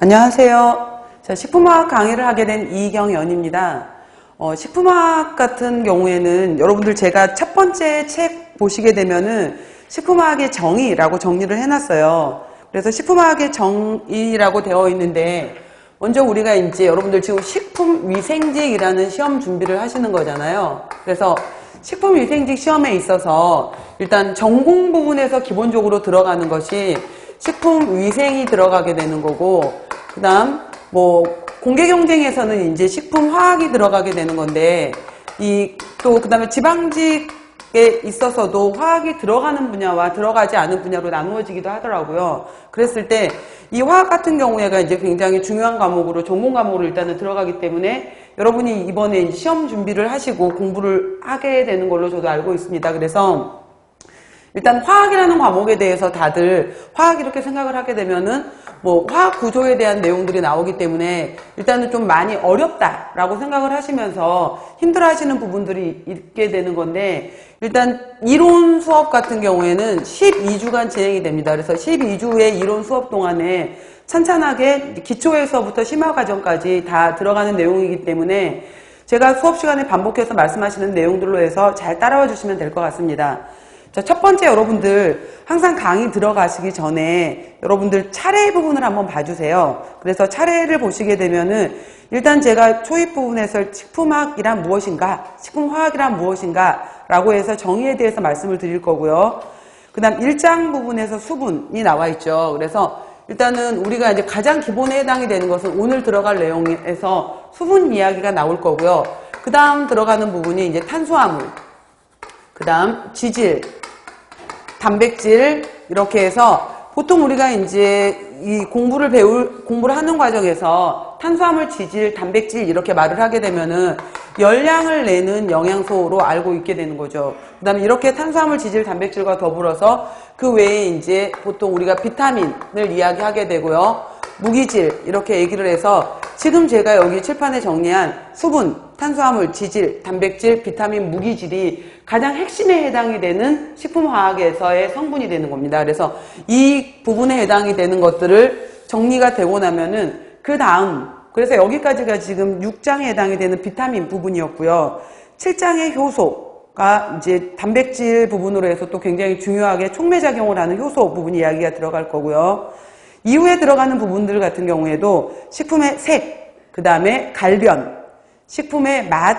안녕하세요. 식품화학 강의를 하게 된 이경연입니다. 식품화학 같은 경우에는 여러분들 제가 첫 번째 책 보시게 되면은 식품화학의 정의라고 정리를 해놨어요. 그래서 식품화학의 정의라고 되어 있는데 먼저 우리가 이제 여러분들 지금 식품위생직이라는 시험 준비를 하시는 거잖아요. 그래서 식품위생직 시험에 있어서 일단 전공 부분에서 기본적으로 들어가는 것이 식품위생이 들어가게 되는 거고, 그 다음 공개경쟁에서는 이제 식품화학이 들어가게 되는 건데, 그 다음에 지방직에 있어서도 화학이 들어가는 분야와 들어가지 않은 분야로 나누어지기도 하더라고요. 그랬을 때 이 화학 같은 경우에가 이제 굉장히 중요한 과목으로 전공 과목으로 일단은 들어가기 때문에 여러분이 이번에 이제 시험 준비를 하시고 공부를 하게 되는 걸로 저도 알고 있습니다. 그래서 일단 화학이라는 과목에 대해서 다들 화학 이렇게 생각을 하게 되면은 화학 구조에 대한 내용들이 나오기 때문에 일단은 좀 많이 어렵다라고 생각을 하시면서 힘들어 하시는 부분들이 있게 되는 건데, 일단 이론 수업 같은 경우에는 12주간 진행이 됩니다. 그래서 12주의 이론 수업 동안에 찬찬하게 기초에서부터 심화 과정까지 다 들어가는 내용이기 때문에 제가 수업 시간에 반복해서 말씀하시는 내용들로 해서 잘 따라와 주시면 될 것 같습니다. 자, 첫 번째 여러분들 항상 강의 들어가시기 전에 여러분들 차례 부분을 한번 봐주세요. 그래서 차례를 보시게 되면은 일단 제가 초입 부분에서 식품화학이란 무엇인가, 식품화학이란 무엇인가 라고 해서 정의에 대해서 말씀을 드릴 거고요. 그 다음 1장 부분에서 수분이 나와 있죠. 그래서 일단은 우리가 이제 가장 기본에 해당이 되는 것은 오늘 들어갈 내용에서 수분 이야기가 나올 거고요. 그 다음 들어가는 부분이 이제 탄수화물, 그 다음 지질, 단백질, 이렇게 해서 보통 우리가 이제 이 공부를 하는 과정에서 탄수화물, 지질, 단백질 이렇게 말을 하게 되면은 열량을 내는 영양소로 알고 있게 되는 거죠. 그 다음에 이렇게 탄수화물, 지질, 단백질과 더불어서 그 외에 이제 보통 우리가 비타민을 이야기하게 되고요. 무기질 이렇게 얘기를 해서 지금 제가 여기 칠판에 정리한 수분, 탄수화물, 지질, 단백질, 비타민, 무기질이 가장 핵심에 해당이 되는 식품화학에서의 성분이 되는 겁니다. 그래서 이 부분에 해당이 되는 것들을 정리가 되고 나면은 그 다음, 그래서 여기까지가 지금 6장에 해당이 되는 비타민 부분이었고요. 7장의 효소가 이제 단백질 부분으로 해서 또 굉장히 중요하게 촉매작용을 하는 효소 부분 이야기가 들어갈 거고요. 이후에 들어가는 부분들 같은 경우에도 식품의 색, 그 다음에 갈변, 식품의 맛,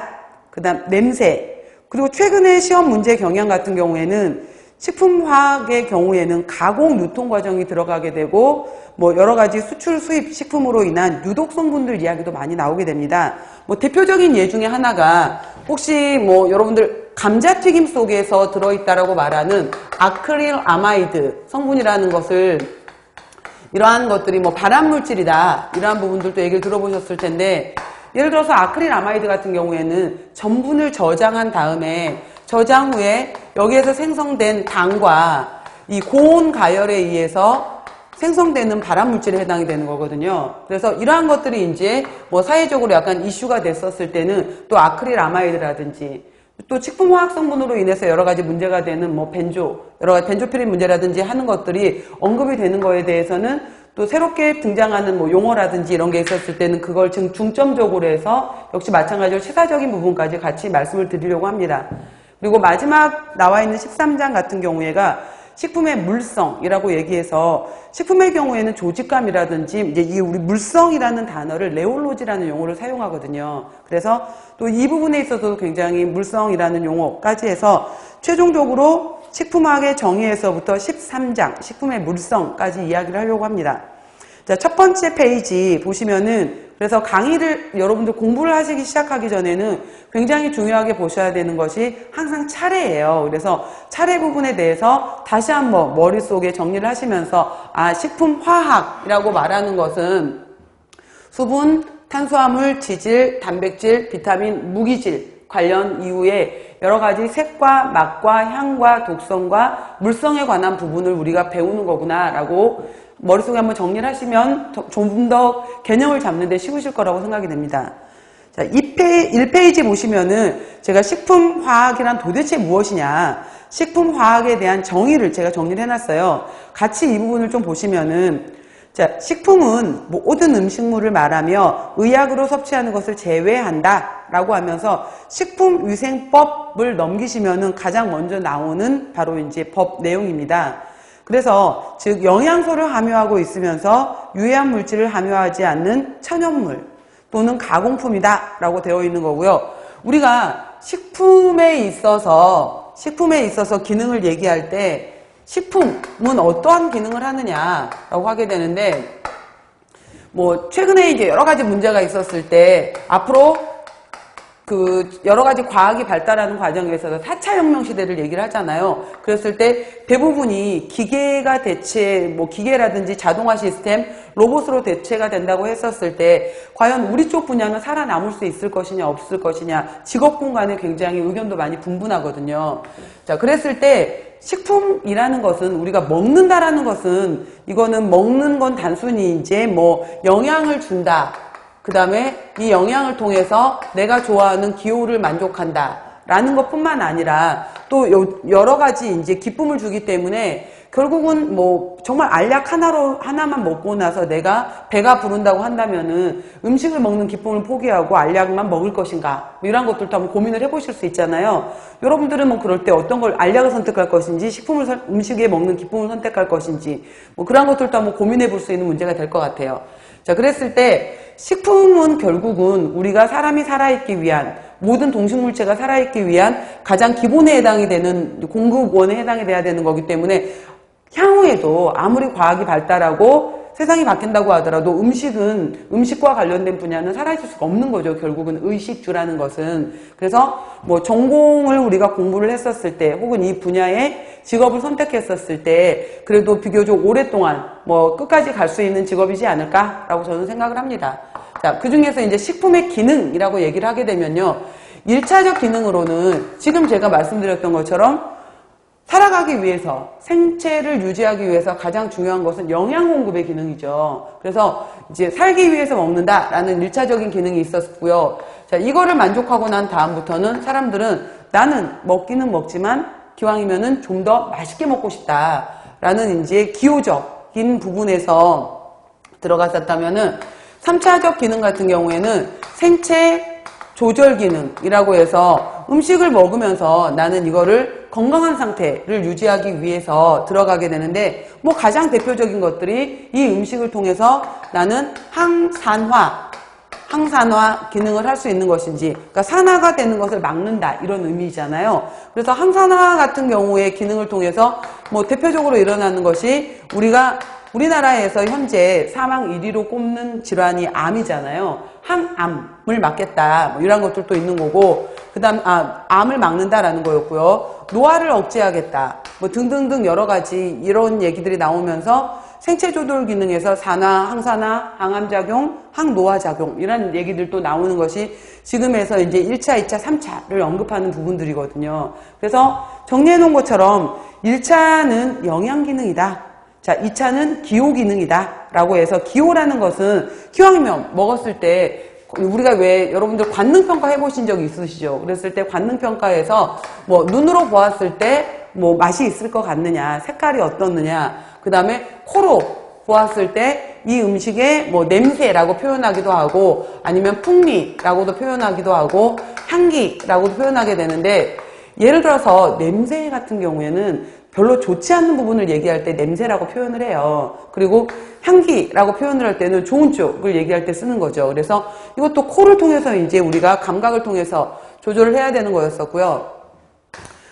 그 다음 냄새, 그리고 최근에 시험 문제 경향 같은 경우에는 식품화학의 경우에는 가공 유통 과정이 들어가게 되고 여러 가지 수출 수입 식품으로 인한 유독 성분들 이야기도 많이 나오게 됩니다. 대표적인 예 중에 하나가 혹시 여러분들 감자튀김 속에서 들어있다라고 말하는 아크릴아마이드 성분이라는 것을, 이러한 것들이 발암물질이다, 이러한 부분들도 얘기를 들어보셨을 텐데, 예를 들어서 아크릴아마이드 같은 경우에는 전분을 저장한 다음에 저장 후에 여기에서 생성된 당과 이 고온 가열에 의해서 생성되는 발암물질에 해당이 되는 거거든요. 그래서 이러한 것들이 이제 사회적으로 약간 이슈가 됐었을 때는 또 아크릴아마이드라든지 또 식품화학 성분으로 인해서 여러 가지 문제가 되는 여러 가지 벤조피린 문제라든지 하는 것들이 언급이 되는 거에 대해서는 또 새롭게 등장하는 용어라든지 이런 게 있었을 때는 그걸 지금 중점적으로 해서 역시 마찬가지로 시사적인 부분까지 같이 말씀을 드리려고 합니다. 그리고 마지막 나와 있는 13장 같은 경우에가 식품의 물성이라고 얘기해서 식품의 경우에는 조직감이라든지 이제 이 우리 물성이라는 단어를 레올로지라는 용어를 사용하거든요. 그래서 또 이 부분에 있어서도 굉장히 물성이라는 용어까지 해서 최종적으로 식품화학의 정의에서부터 13장 식품의 물성까지 이야기를 하려고 합니다. 자, 첫 번째 페이지 보시면은, 그래서 강의를 여러분들 공부를 하시기 시작하기 전에는 굉장히 중요하게 보셔야 되는 것이 항상 차례예요. 그래서 차례 부분에 대해서 다시 한번 머릿속에 정리를 하시면서 식품화학이라고 말하는 것은 수분, 탄수화물, 지질, 단백질, 비타민, 무기질 관련 이후에 여러 가지 색과 맛과 향과 독성과 물성에 관한 부분을 우리가 배우는 거구나 라고 머릿속에 한번 정리를 하시면 좀 더 개념을 잡는 데 쉬우실 거라고 생각이 됩니다. 자, 1페이지 보시면은 제가 식품화학이란 도대체 무엇이냐, 식품화학에 대한 정의를 제가 정리를 해놨어요. 같이 이 부분을 좀 보시면은 자, 식품은 모든 음식물을 말하며 의약으로 섭취하는 것을 제외한다 라고 하면서 식품위생법을 넘기시면은 가장 먼저 나오는 바로 이제 법 내용입니다. 그래서 즉 영양소를 함유하고 있으면서 유해한 물질을 함유하지 않는 천연물 또는 가공품이다 라고 되어 있는 거고요. 우리가 식품에 있어서 기능을 얘기할 때 식품은 어떠한 기능을 하느냐라고 하게 되는데, 뭐 최근에 이제 여러 가지 문제가 있었을 때 앞으로 그 여러 가지 과학이 발달하는 과정에 있어서 4차 혁명 시대를 얘기를 하잖아요. 그랬을 때 대부분이 기계가 기계라든지 자동화 시스템, 로봇으로 대체가 된다고 했었을 때 과연 우리 쪽 분야는 살아남을 수 있을 것이냐 없을 것이냐 직업군 간에 굉장히 의견도 많이 분분하거든요. 자, 그랬을 때 식품이라는 것은 우리가 먹는다라는 것은 이거는 먹는 건 단순히 이제 뭐 영양을 준다. 그 다음에 이 영양을 통해서 내가 좋아하는 기호를 만족한다 라는 것뿐만 아니라 또 여러 가지 이제 기쁨을 주기 때문에 결국은 뭐 정말 알약 하나만 먹고 나서 내가 배가 부른다고 한다면은 음식을 먹는 기쁨을 포기하고 알약만 먹을 것인가 뭐 이런 것들도 한번 고민을 해보실 수 있잖아요. 여러분들은 뭐 그럴 때 어떤 걸 알약을 선택할 것인지 음식에 먹는 기쁨을 선택할 것인지 뭐 그런 것들도 한번 고민해 볼 수 있는 문제가 될 것 같아요. 자, 그랬을 때 식품은 결국은 우리가 사람이 살아있기 위한 모든 동식물체가 살아있기 위한 가장 기본에 해당이 되는 공급원에 해당이 돼야 되는 거기 때문에 향후에도 아무리 과학이 발달하고 세상이 바뀐다고 하더라도 음식과 관련된 분야는 사라질 수가 없는 거죠. 결국은 의식주라는 것은. 그래서 뭐 전공을 우리가 공부를 했었을 때 혹은 이 분야의 직업을 선택했었을 때 그래도 비교적 오랫동안 뭐 끝까지 갈 수 있는 직업이지 않을까라고 저는 생각을 합니다. 자, 그 중에서 이제 식품의 기능이라고 얘기를 하게 되면요. 1차적 기능으로는 지금 제가 말씀드렸던 것처럼 살아가기 위해서, 생체를 유지하기 위해서 가장 중요한 것은 영양 공급의 기능이죠. 그래서 이제 살기 위해서 먹는다라는 1차적인 기능이 있었고요. 자, 이거를 만족하고 난 다음부터는 사람들은 나는 먹기는 먹지만 기왕이면은 좀 더 맛있게 먹고 싶다라는 이제 기호적인 부분에서 들어갔었다면은 3차적 기능 같은 경우에는 생체 조절 기능이라고 해서 음식을 먹으면서 나는 이거를 건강한 상태를 유지하기 위해서 들어가게 되는데 뭐 가장 대표적인 것들이 이 음식을 통해서 나는 항산화 기능을 할 수 있는 것인지, 그러니까 산화가 되는 것을 막는다 이런 의미잖아요. 그래서 항산화 같은 경우의 기능을 통해서 뭐 대표적으로 일어나는 것이 우리나라에서 현재 사망 1위로 꼽는 질환이 암이잖아요. 항암을 막겠다 뭐 이런 것들도 있는 거고, 그다음 암을 막는다라는 거였고요. 노화를 억제하겠다 뭐 등등등 여러 가지 이런 얘기들이 나오면서 생체 조절 기능에서 산화, 항산화, 항암작용, 항노화작용 이런 얘기들도 나오는 것이 지금에서 이제 1차, 2차, 3차를 언급하는 부분들이거든요. 그래서 정리해 놓은 것처럼 1차는 영양 기능이다. 자, 2차는 기호 기능이다 라고 해서, 기호라는 것은 기왕이면 먹었을 때 우리가 왜 여러분들 관능평가 해보신 적 있으시죠? 그랬을 때 관능평가에서 뭐 눈으로 보았을 때 뭐 맛이 있을 것 같느냐, 색깔이 어떻느냐, 그 다음에 코로 보았을 때 이 음식의 뭐 냄새라고 표현하기도 하고 아니면 풍미라고도 표현하기도 하고 향기라고도 표현하게 되는데, 예를 들어서 냄새 같은 경우에는 별로 좋지 않는 부분을 얘기할 때 냄새라고 표현을 해요. 그리고 향기라고 표현을 할 때는 좋은 쪽을 얘기할 때 쓰는 거죠. 그래서 이것도 코를 통해서 이제 우리가 감각을 통해서 조절을 해야 되는 거였었고요.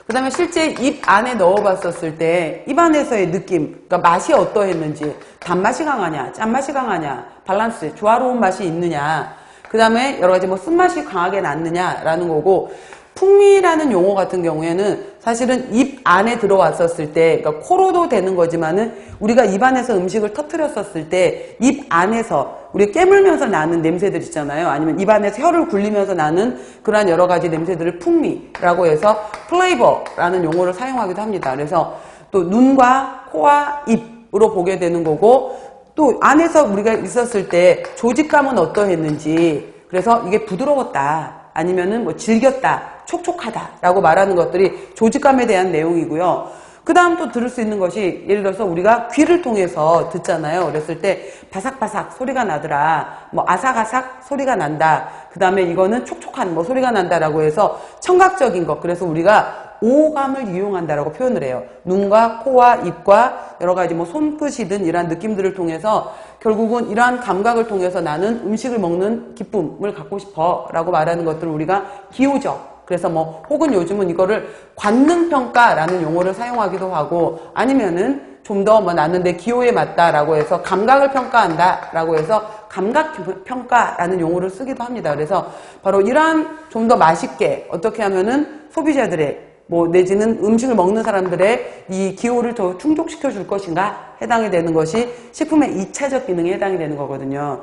그 다음에 실제 입 안에 넣어봤었을 때 입 안에서의 느낌, 그러니까 맛이 어떠했는지, 단맛이 강하냐, 짠맛이 강하냐, 밸런스, 조화로운 맛이 있느냐, 그 다음에 여러 가지 뭐 쓴맛이 강하게 났느냐라는 거고, 풍미라는 용어 같은 경우에는 사실은 입 안에 들어왔었을 때, 그러니까 코로도 되는 거지만은 우리가 입 안에서 음식을 터뜨렸었을 때 입 안에서 우리 깨물면서 나는 냄새들 있잖아요. 아니면 입 안에서 혀를 굴리면서 나는 그러한 여러 가지 냄새들을 풍미라고 해서 플레이버라는 용어를 사용하기도 합니다. 그래서 또 눈과 코와 입으로 보게 되는 거고, 또 안에서 우리가 있었을 때 조직감은 어떠했는지, 그래서 이게 부드러웠다 아니면은 뭐 질겼다, 촉촉하다라고 말하는 것들이 조직감에 대한 내용이고요. 그 다음 또 들을 수 있는 것이 예를 들어서 우리가 귀를 통해서 듣잖아요. 그랬을 때 바삭바삭 소리가 나더라. 뭐 아삭아삭 소리가 난다. 그 다음에 이거는 촉촉한 뭐 소리가 난다라고 해서 청각적인 것. 그래서 우리가 오감을 이용한다라고 표현을 해요. 눈과 코와 입과 여러 가지 뭐 손끝이든 이러한 느낌들을 통해서 결국은 이러한 감각을 통해서 나는 음식을 먹는 기쁨을 갖고 싶어 라고 말하는 것들을 우리가 기호적. 그래서 뭐 혹은 요즘은 이거를 관능평가라는 용어를 사용하기도 하고 아니면은 좀 더 뭐 나는 내 기호에 맞다라고 해서 감각을 평가한다라고 해서 감각평가라는 용어를 쓰기도 합니다. 그래서 바로 이러한 좀 더 맛있게 어떻게 하면은 소비자들의 뭐 내지는 음식을 먹는 사람들의 이 기호를 더 충족시켜 줄 것인가 해당이 되는 것이 식품의 2차적 기능에 해당이 되는 거거든요.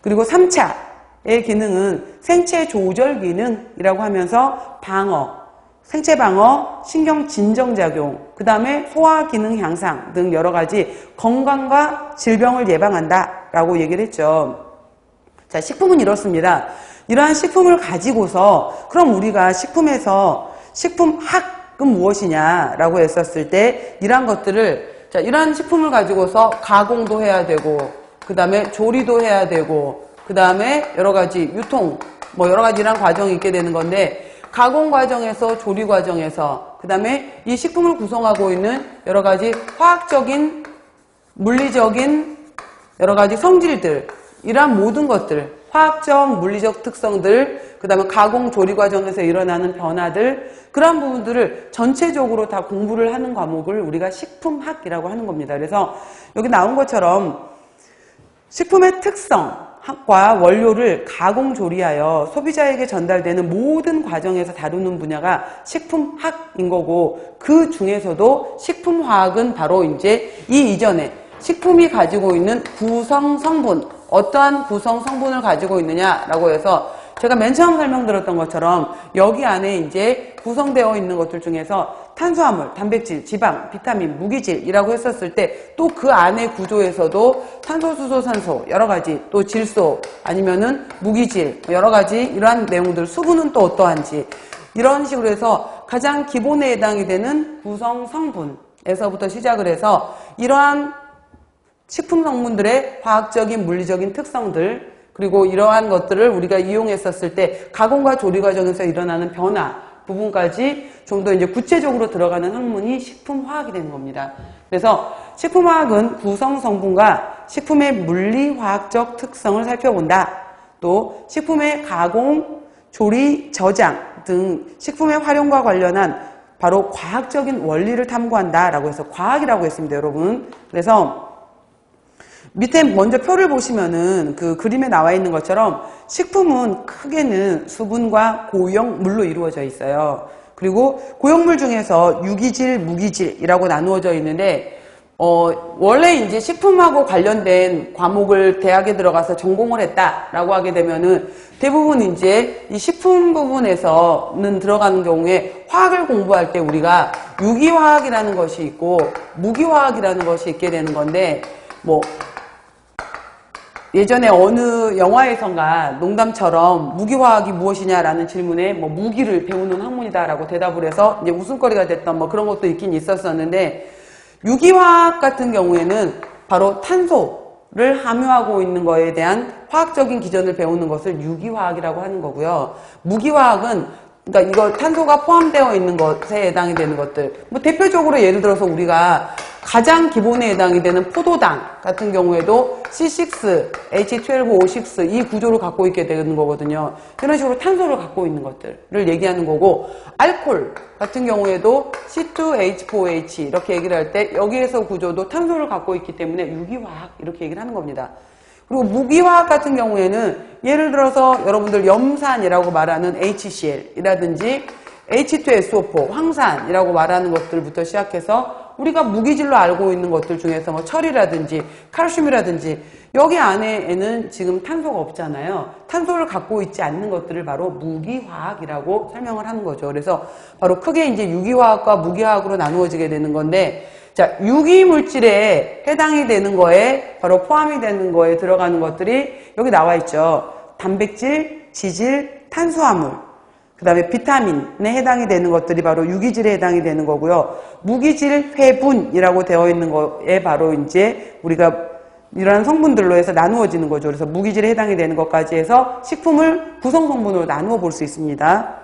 그리고 3차의 기능은 생체 조절 기능이라고 하면서 방어, 생체 방어, 신경 진정작용, 그 다음에 소화 기능 향상 등 여러 가지 건강과 질병을 예방한다라고 얘기를 했죠. 자, 식품은 이렇습니다. 이러한 식품을 가지고서 그럼 우리가 식품에서 식품학은 무엇이냐라고 했었을 때 이러한 것들을 자, 이러한 식품을 가지고서 가공도 해야 되고 그 다음에 조리도 해야 되고 그 다음에 여러 가지 유통 뭐 여러 가지 이러한 과정이 있게 되는 건데 가공 과정에서 조리 과정에서 그 다음에 이 식품을 구성하고 있는 여러 가지 화학적인 물리적인 여러 가지 성질들 이러한 모든 것들 화학적 물리적 특성들 그 다음에 가공 조리 과정에서 일어나는 변화들 그러한 부분들을 전체적으로 다 공부를 하는 과목을 우리가 식품학이라고 하는 겁니다. 그래서 여기 나온 것처럼 식품의 특성과 원료를 가공 조리하여 소비자에게 전달되는 모든 과정에서 다루는 분야가 식품학인 거고 그 중에서도 식품화학은 바로 이제 이 이전에 식품이 가지고 있는 구성 성분 어떠한 구성 성분을 가지고 있느냐라고 해서 제가 맨 처음 설명드렸던 것처럼 여기 안에 이제 구성되어 있는 것들 중에서 탄수화물, 단백질, 지방, 비타민, 무기질이라고 했었을 때 또 그 안에 구조에서도 탄소, 수소, 산소 여러 가지 또 질소 아니면은 무기질 여러 가지 이러한 내용들 수분은 또 어떠한지 이런 식으로 해서 가장 기본에 해당이 되는 구성 성분에서부터 시작을 해서 이러한 식품 성분들의 화학적인 물리적인 특성들 그리고 이러한 것들을 우리가 이용했었을 때 가공과 조리 과정에서 일어나는 변화 부분까지 좀 더 이제 구체적으로 들어가는 학문이 식품화학이 되는 겁니다. 그래서 식품화학은 구성 성분과 식품의 물리화학적 특성을 살펴본다. 또 식품의 가공, 조리, 저장 등 식품의 활용과 관련한 바로 과학적인 원리를 탐구한다라고 해서 과학이라고 했습니다, 여러분. 그래서 밑에 먼저 표를 보시면은 그 그림에 나와 있는 것처럼 식품은 크게는 수분과 고용물로 이루어져 있어요. 그리고 고용물 중에서 유기질, 무기질이라고 나누어져 있는데 원래 이제 식품하고 관련된 과목을 대학에 들어가서 전공을 했다라고 하게 되면은 대부분 이제 이 식품 부분에서는 들어가는 경우에 화학을 공부할 때 우리가 유기화학이라는 것이 있고 무기화학이라는 것이 있게 되는 건데 뭐 예전에 어느 영화에선가 농담처럼 무기화학이 무엇이냐라는 질문에 뭐 무기를 배우는 학문이다라고 대답을 해서 이제 웃음거리가 됐던 뭐 그런 것도 있긴 있었었는데 유기화학 같은 경우에는 바로 탄소를 함유하고 있는 거에 대한 화학적인 기전을 배우는 것을 유기화학이라고 하는 거고요. 무기화학은 그러니까 이거 탄소가 포함되어 있는 것에 해당이 되는 것들. 뭐 대표적으로 예를 들어서 우리가 가장 기본에 해당이 되는 포도당 같은 경우에도 C6, H12O6 이 구조를 갖고 있게 되는 거거든요. 이런 식으로 탄소를 갖고 있는 것들을 얘기하는 거고 알코올 같은 경우에도 C2H4OH 이렇게 얘기를 할 때 여기에서 구조도 탄소를 갖고 있기 때문에 유기화학 이렇게 얘기를 하는 겁니다. 그리고 무기화학 같은 경우에는 예를 들어서 여러분들 염산이라고 말하는 HCl이라든지 H2SO4 황산이라고 말하는 것들부터 시작해서 우리가 무기질로 알고 있는 것들 중에서 뭐 철이라든지 칼슘이라든지 여기 안에는 지금 탄소가 없잖아요. 탄소를 갖고 있지 않는 것들을 바로 무기화학이라고 설명을 하는 거죠. 그래서 바로 크게 이제 유기화학과 무기화학으로 나누어지게 되는 건데 자, 유기물질에 해당이 되는 거에 바로 포함이 되는 거에 들어가는 것들이 여기 나와 있죠. 단백질, 지질, 탄수화물, 그 그 다음에 비타민에 해당이 되는 것들이 바로 유기질에 해당이 되는 거고요. 무기질 회분이라고 되어 있는 거에 바로 이제 우리가 이러한 성분들로 해서 나누어지는 거죠. 그래서 무기질에 해당이 되는 것까지 해서 식품을 구성 성분으로 나누어 볼 수 있습니다.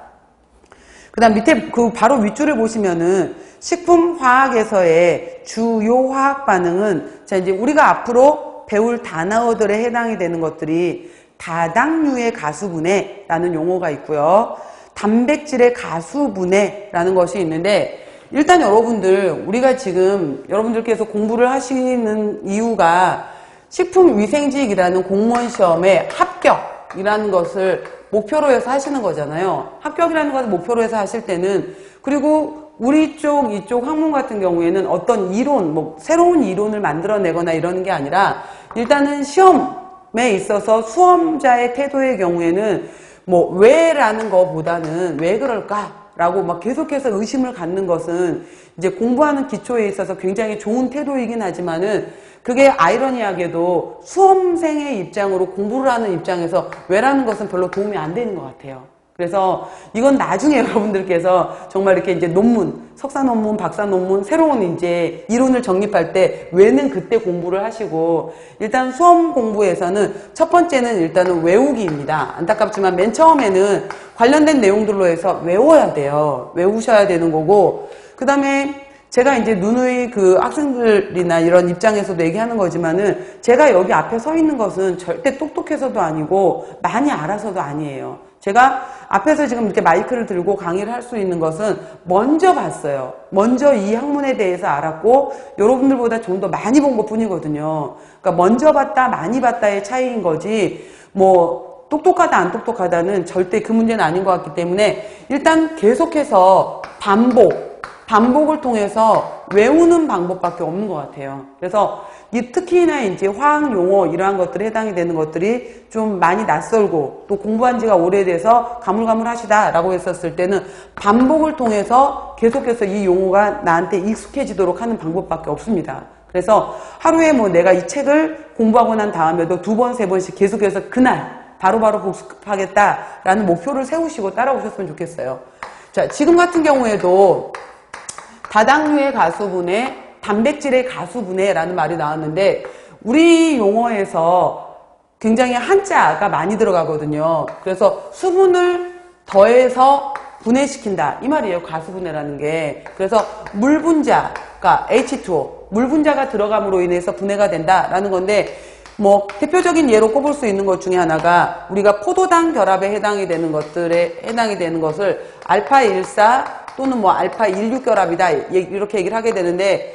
그 다음 밑에 그 바로 윗줄을 보시면은 식품화학에서의 주요 화학 반응은 자 이제 우리가 앞으로 배울 단어들에 해당이 되는 것들이 다당류의 가수분해라는 용어가 있고요. 단백질의 가수분해라는 것이 있는데 일단 여러분들 우리가 지금 여러분들께서 공부를 하시는 이유가 식품위생직이라는 공무원 시험의 합격이라는 것을 목표로 해서 하시는 거잖아요. 합격이라는 것을 목표로 해서 하실 때는 그리고 우리 쪽 이쪽 학문 같은 경우에는 어떤 이론 뭐 새로운 이론을 만들어내거나 이러는 게 아니라 일단은 시험에 있어서 수험자의 태도의 경우에는 뭐 왜라는 것보다는 왜 그럴까라고 막 계속해서 의심을 갖는 것은 이제 공부하는 기초에 있어서 굉장히 좋은 태도이긴 하지만은 그게 아이러니하게도 수험생의 입장으로 공부를 하는 입장에서 왜라는 것은 별로 도움이 안 되는 것 같아요. 그래서 이건 나중에 여러분들께서 정말 이렇게 이제 논문, 석사 논문, 박사 논문, 새로운 이제 이론을 정립할 때 왜는 그때 공부를 하시고 일단 수험 공부에서는 첫 번째는 일단은 외우기입니다. 안타깝지만 맨 처음에는 관련된 내용들로 해서 외워야 돼요. 외우셔야 되는 거고 그 다음에 제가 이제 누누이 그 학생들이나 이런 입장에서도 얘기하는 거지만은 제가 여기 앞에 서 있는 것은 절대 똑똑해서도 아니고 많이 알아서도 아니에요. 제가 앞에서 지금 이렇게 마이크를 들고 강의를 할 수 있는 것은 먼저 봤어요. 먼저 이 학문에 대해서 알았고 여러분들보다 좀 더 많이 본 것 뿐이거든요. 그러니까 먼저 봤다, 많이 봤다의 차이인 거지 뭐 똑똑하다, 안 똑똑하다는 절대 그 문제는 아닌 것 같기 때문에 일단 계속해서 반복을 통해서 외우는 방법밖에 없는 것 같아요. 그래서 특히나 이제 화학 용어 이러한 것들에 해당이 되는 것들이 좀 많이 낯설고 또 공부한 지가 오래돼서 가물가물하시다라고 했었을 때는 반복을 통해서 계속해서 이 용어가 나한테 익숙해지도록 하는 방법밖에 없습니다. 그래서 하루에 뭐 내가 이 책을 공부하고 난 다음에도 2번, 3번씩 계속해서 그날 바로바로 복습하겠다라는 목표를 세우시고 따라오셨으면 좋겠어요. 자, 지금 같은 경우에도 다당류의 가수분해, 단백질의 가수분해라는 말이 나왔는데 우리 용어에서 굉장히 한자가 많이 들어가거든요. 그래서 수분을 더해서 분해시킨다 이 말이에요. 가수분해라는 게. 그래서 물 분자가 H2O, 물 분자가 들어감으로 인해서 분해가 된다라는 건데 뭐 대표적인 예로 꼽을 수 있는 것 중에 하나가 우리가 포도당 결합에 해당이 되는 것을 알파14 또는 뭐 알파16 결합이다 이렇게 얘기를 하게 되는데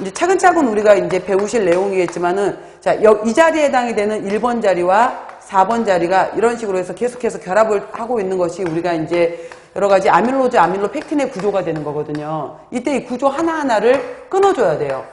이제 차근차근 우리가 이제 배우실 내용이겠지만은 자, 이 자리에 해당이 되는 1번 자리와 4번 자리가 이런 식으로 해서 계속해서 결합을 하고 있는 것이 우리가 이제 여러 가지 아밀로즈, 아밀로펙틴의 구조가 되는 거거든요. 이때 이 구조 하나하나를 끊어줘야 돼요.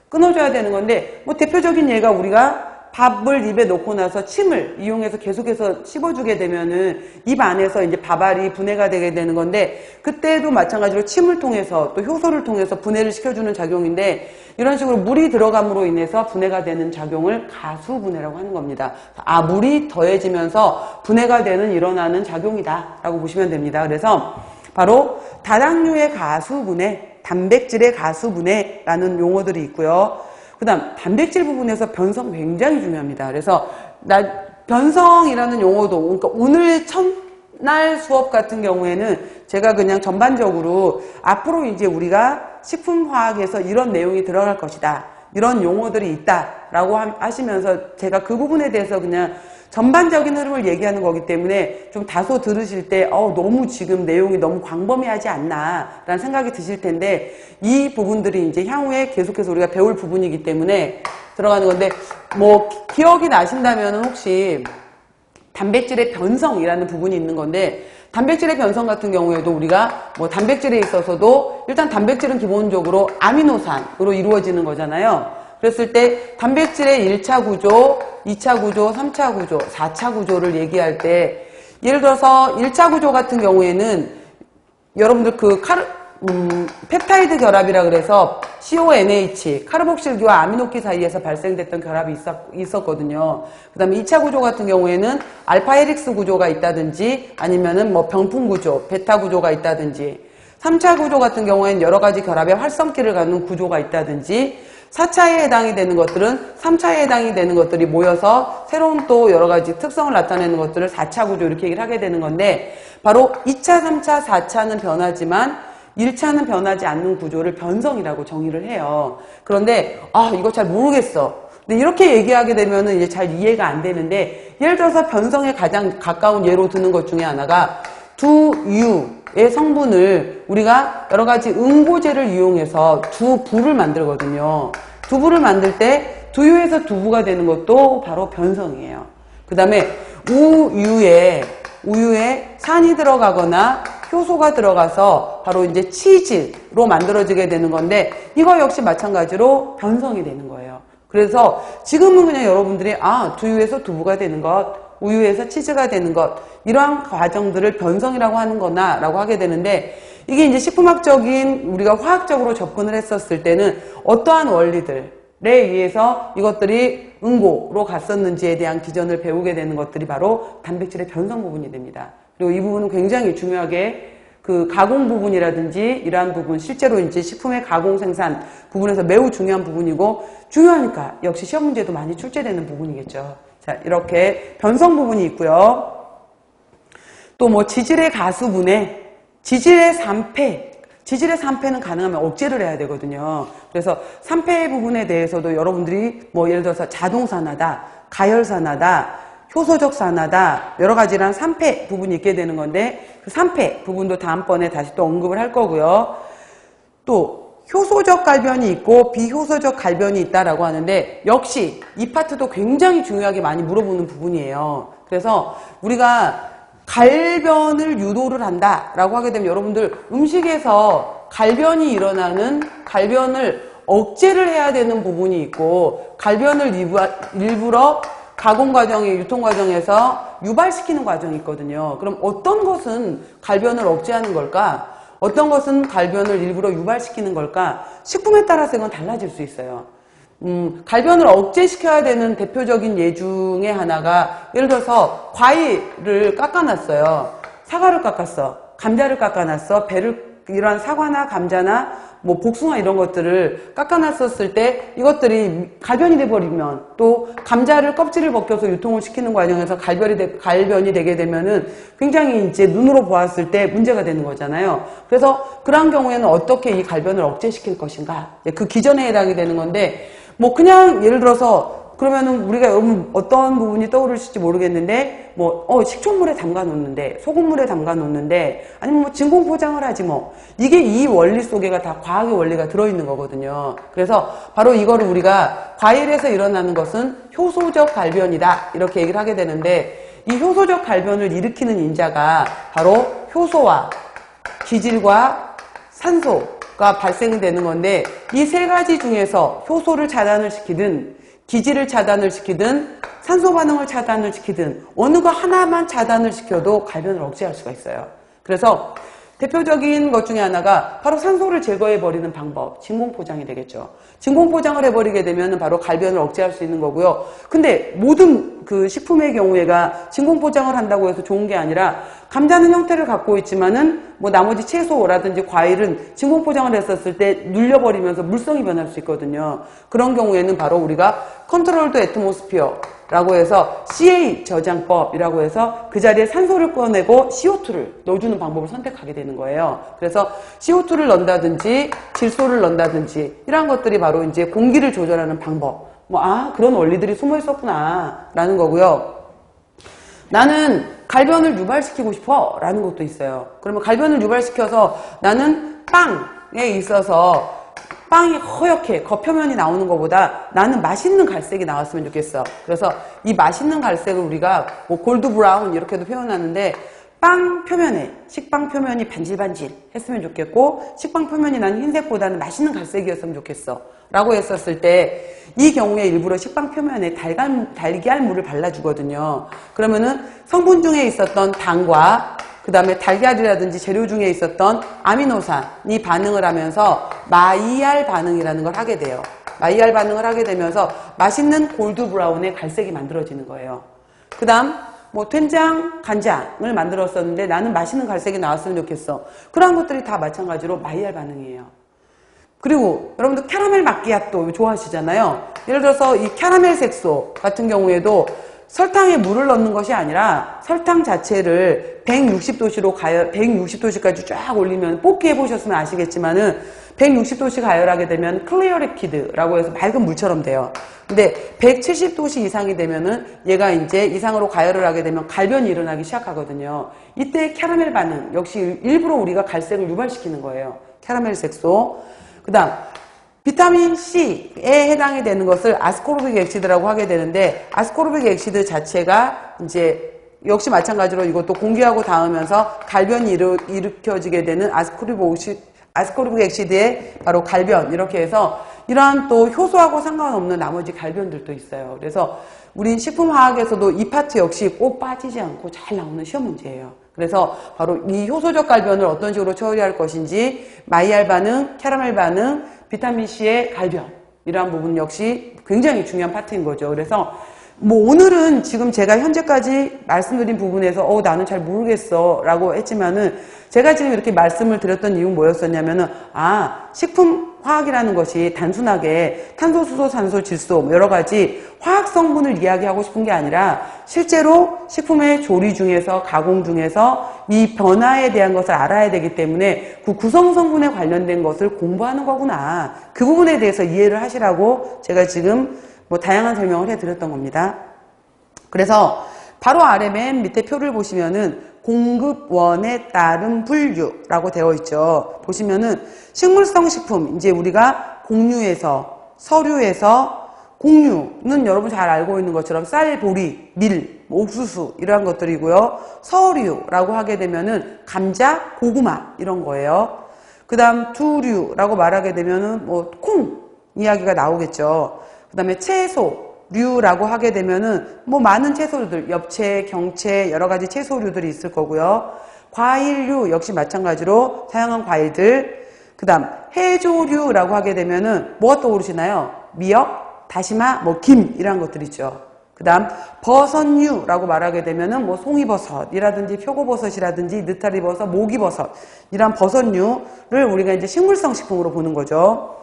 끊어줘야 되는 건데 뭐 대표적인 예가 우리가 밥을 입에 넣고 나서 침을 이용해서 계속해서 씹어주게 되면은 입 안에서 이제 밥알이 분해가 되게 되는 건데 그때도 마찬가지로 침을 통해서 또 효소를 통해서 분해를 시켜주는 작용인데 이런 식으로 물이 들어감으로 인해서 분해가 되는 작용을 가수분해라고 하는 겁니다. 아, 물이 더해지면서 분해가 되는 일어나는 작용이다 라고 보시면 됩니다. 그래서 바로 다당류의 가수분해, 단백질의 가수분해라는 용어들이 있고요. 그 다음 단백질 부분에서 변성 굉장히 중요합니다. 그래서 변성이라는 용어도 그러니까 오늘 첫날 수업 같은 경우에는 제가 그냥 전반적으로 앞으로 이제 우리가 식품화학에서 이런 내용이 들어갈 것이다. 이런 용어들이 있다라고 하시면서 제가 그 부분에 대해서 그냥 전반적인 흐름을 얘기하는 거기 때문에 좀 다소 들으실 때 너무 지금 내용이 너무 광범위하지 않나 라는 생각이 드실 텐데 이 부분들이 이제 향후에 계속해서 우리가 배울 부분이기 때문에 들어가는 건데 뭐 기억이 나신다면 혹시 단백질의 변성이라는 부분이 있는 건데 단백질의 변성 같은 경우에도 우리가 뭐 단백질에 있어서도 일단 단백질은 기본적으로 아미노산으로 이루어지는 거잖아요. 그랬을 때 단백질의 1차 구조, 2차 구조, 3차 구조, 4차 구조를 얘기할 때 예를 들어서 1차 구조 같은 경우에는 여러분들 펩타이드 결합이라 그래서 CONH, 카르복실기와 아미노기 사이에서 발생됐던 결합이 있었거든요. 그 다음에 2차 구조 같은 경우에는 알파 헬릭스 구조가 있다든지 아니면은 뭐 병풍 구조, 베타 구조가 있다든지 3차 구조 같은 경우에는 여러 가지 결합의 활성기를 갖는 구조가 있다든지 4차에 해당이 되는 것들은 3차에 해당이 되는 것들이 모여서 새로운 또 여러 가지 특성을 나타내는 것들을 4차 구조 이렇게 얘기를 하게 되는 건데 바로 2차, 3차, 4차는 변하지만 1차는 변하지 않는 구조를 변성이라고 정의를 해요. 그런데 이거 잘 모르겠어. 근데 이렇게 얘기하게 되면은 이제 잘 이해가 안 되는데 예를 들어서 변성에 가장 가까운 예로 드는 것 중에 하나가 두 유의 성분을 우리가 여러 가지 응고제를 이용해서 두 부를 만들거든요. 두 부를 만들 때 두유에서 두부가 되는 것도 바로 변성이에요. 그 다음에 우유에 산이 들어가거나 효소가 들어가서 바로 이제 치즈로 만들어지게 되는 건데 이거 역시 마찬가지로 변성이 되는 거예요. 그래서 지금은 그냥 여러분들이 두유에서 두부가 되는 것, 우유에서 치즈가 되는 것 이러한 과정들을 변성이라고 하는 거나 라고 하게 되는데 이게 이제 식품학적인 우리가 화학적으로 접근을 했었을 때는 어떠한 원리들에 의해서 이것들이 응고로 갔었는지에 대한 기전을 배우게 되는 것들이 바로 단백질의 변성 부분이 됩니다. 그리고 이 부분은 굉장히 중요하게 그 가공 부분이라든지 이러한 부분 실제로 이제 식품의 가공 생산 부분에서 매우 중요한 부분이고 중요하니까 역시 시험 문제도 많이 출제되는 부분이겠죠. 자, 이렇게 변성 부분이 있고요. 또 뭐 지질의 가수분해, 지질의 산패, 지질의 산패는 가능하면 억제를 해야 되거든요. 그래서 산패 부분에 대해서도 여러분들이 뭐 예를 들어서 자동산화다, 가열산화다, 효소적 산화다 여러 가지란 산패 부분이 있게 되는 건데 그 산패 부분도 다음번에 다시 또 언급을 할 거고요. 또 효소적 갈변이 있고 비효소적 갈변이 있다라고 하는데 역시 이 파트도 굉장히 중요하게 많이 물어보는 부분이에요. 그래서 우리가 갈변을 유도를 한다라고 하게 되면 여러분들 음식에서 갈변이 일어나는 갈변을 억제를 해야 되는 부분이 있고 갈변을 일부러 가공 과정의 유통 과정에서 유발시키는 과정이 있거든요. 그럼 어떤 것은 갈변을 억제하는 걸까? 어떤 것은 갈변을 일부러 유발시키는 걸까? 식품에 따라서 이건 달라질 수 있어요. 갈변을 억제시켜야 되는 대표적인 예 중에 하나가 예를 들어서 과일을 깎아놨어요. 사과를 깎았어. 감자를 깎아놨어. 이러한 사과나 감자나 뭐 복숭아 이런 것들을 깎아놨었을 때 이것들이 갈변이 돼버리면 또 감자를 껍질을 벗겨서 유통을 시키는 과정에서 갈변이 되게 되면은 굉장히 이제 눈으로 보았을 때 문제가 되는 거잖아요. 그래서 그런 경우에는 어떻게 이 갈변을 억제시킬 것인가 그 기전에 해당이 되는 건데 뭐 그냥 예를 들어서 그러면은 우리가 여러분 어떤 부분이 떠오르실지 모르겠는데 뭐 식초물에 담가 놓는데 소금물에 담가 놓는데 아니면 뭐 진공 포장을 하지 뭐 이게 이 원리 속에가 다 과학의 원리가 들어있는 거거든요. 그래서 바로 이거를 우리가 과일에서 일어나는 것은 효소적 갈변이다 이렇게 얘기를 하게 되는데 이 효소적 갈변을 일으키는 인자가 바로 효소와 기질과 산소가 발생되는 건데 이 세 가지 중에서 효소를 차단을 시키든 기질을 차단을 시키든 산소 반응을 차단을 시키든 어느 거 하나만 차단을 시켜도 갈변을 억제할 수가 있어요. 그래서 대표적인 것 중에 하나가 바로 산소를 제거해버리는 방법, 진공포장이 되겠죠. 진공포장을 해버리게 되면 바로 갈변을 억제할 수 있는 거고요. 근데 모든 그 식품의 경우에가 진공포장을 한다고 해서 좋은 게 아니라 감자는 형태를 갖고 있지만은 뭐 나머지 채소라든지 과일은 진공포장을 했었을 때 눌려버리면서 물성이 변할 수 있거든요. 그런 경우에는 바로 우리가 컨트롤드 애트모스피어 라고 해서 CA 저장법이라고 해서 그 자리에 산소를 꺼내고 CO2를 넣어주는 방법을 선택하게 되는 거예요. 그래서 CO2를 넣는다든지 질소를 넣는다든지 이런 것들이 바로 이제 공기를 조절하는 방법. 그런 원리들이 숨어 있었구나 라는 거고요. 나는 갈변을 유발시키고 싶어 라는 것도 있어요. 그러면 갈변을 유발시켜서 나는 빵에 있어서 빵이 허옇게 겉표면이 나오는 것보다 나는 맛있는 갈색이 나왔으면 좋겠어. 그래서 이 맛있는 갈색을 우리가 뭐 골드 브라운 이렇게도 표현하는데 빵 표면에 식빵 표면이 반질반질 했으면 좋겠고 식빵 표면이 난 흰색보다는 맛있는 갈색이었으면 좋겠어 라고 했었을 때 이 경우에 일부러 식빵 표면에 달걀물을 발라주거든요. 그러면은 성분 중에 있었던 당과 그 다음에 달걀이라든지 재료 중에 있었던 아미노산이 반응을 하면서 마이알 반응이라는 걸 하게 돼요. 마이알 반응을 하게 되면서 맛있는 골드 브라운의 갈색이 만들어지는 거예요. 그 다음 뭐 된장, 간장을 만들었었는데 나는 맛있는 갈색이 나왔으면 좋겠어. 그런 것들이 다 마찬가지로 마이알 반응이에요. 그리고 여러분들 캐러멜 마끼아또 좋아하시잖아요. 예를 들어서 이 캐러멜 색소 같은 경우에도 설탕에 물을 넣는 것이 아니라 설탕 자체를 160도씨로 160도씨까지 쫙 올리면, 뽑기 해보셨으면 아시겠지만은 160도씨 가열하게 되면 클리어 리퀴드라고 해서 맑은 물처럼 돼요. 근데 170도씨 이상이 되면은 얘가 이제 이상으로 가열을 하게 되면 갈변이 일어나기 시작하거든요. 이때 캐러멜 반응, 역시 일부러 우리가 갈색을 유발시키는 거예요. 캐러멜 색소. 그 다음 비타민 C에 해당이 되는 것을 아스코르빅 액시드라고 하게 되는데, 아스코르빅 액시드 자체가 이제 역시 마찬가지로 이것도 공기하고 닿으면서 갈변이 일으켜지게 되는 아스코르빅 액시드의 바로 갈변, 이렇게 해서 이러한 또 효소하고 상관없는 나머지 갈변들도 있어요. 그래서 우린 식품화학에서도 이 파트 역시 꼭 빠지지 않고 잘 나오는 시험 문제예요. 그래서 바로 이 효소적 갈변을 어떤 식으로 처리할 것인지, 마이알 반응, 캐러멜 반응, 비타민C의 갈변, 이러한 부분 역시 굉장히 중요한 파트인 거죠. 그래서 뭐 오늘은 지금 제가 현재까지 말씀드린 부분에서 나는 잘 모르겠어 라고 했지만은, 제가 지금 이렇게 말씀을 드렸던 이유는 뭐였었냐면은, 식품화학이라는 것이 단순하게 탄소, 수소, 산소, 질소 여러 가지 화학 성분을 이야기하고 싶은 게 아니라 실제로 식품의 조리 중에서, 가공 중에서 이 변화에 대한 것을 알아야 되기 때문에 그 구성 성분에 관련된 것을 공부하는 거구나, 그 부분에 대해서 이해를 하시라고 제가 지금 뭐 다양한 설명을 해드렸던 겁니다. 그래서 바로 아래 맨 밑에 표를 보시면은 공급원에 따른 분류라고 되어 있죠. 보시면은 식물성 식품, 이제 우리가 곡류에서, 서류에서, 곡류는 여러분 잘 알고 있는 것처럼 쌀, 보리, 밀, 옥수수 이러한 것들이고요. 서류라고 하게 되면은 감자, 고구마 이런 거예요. 그 다음 두류라고 말하게 되면은 뭐 콩 이야기가 나오겠죠. 그 다음에 채소류라고 하게 되면은 뭐 많은 채소류들, 엽채, 경채 여러 가지 채소류들이 있을 거고요. 과일류 역시 마찬가지로 다양한 과일들. 그 다음 해조류라고 하게 되면은 뭐가 떠오르시나요? 미역, 다시마, 뭐 김 이런 것들 있죠. 그 다음 버섯류라고 말하게 되면은 뭐 송이버섯이라든지 표고버섯이라든지 느타리버섯, 모기버섯 이런 버섯류를 우리가 이제 식물성 식품으로 보는 거죠.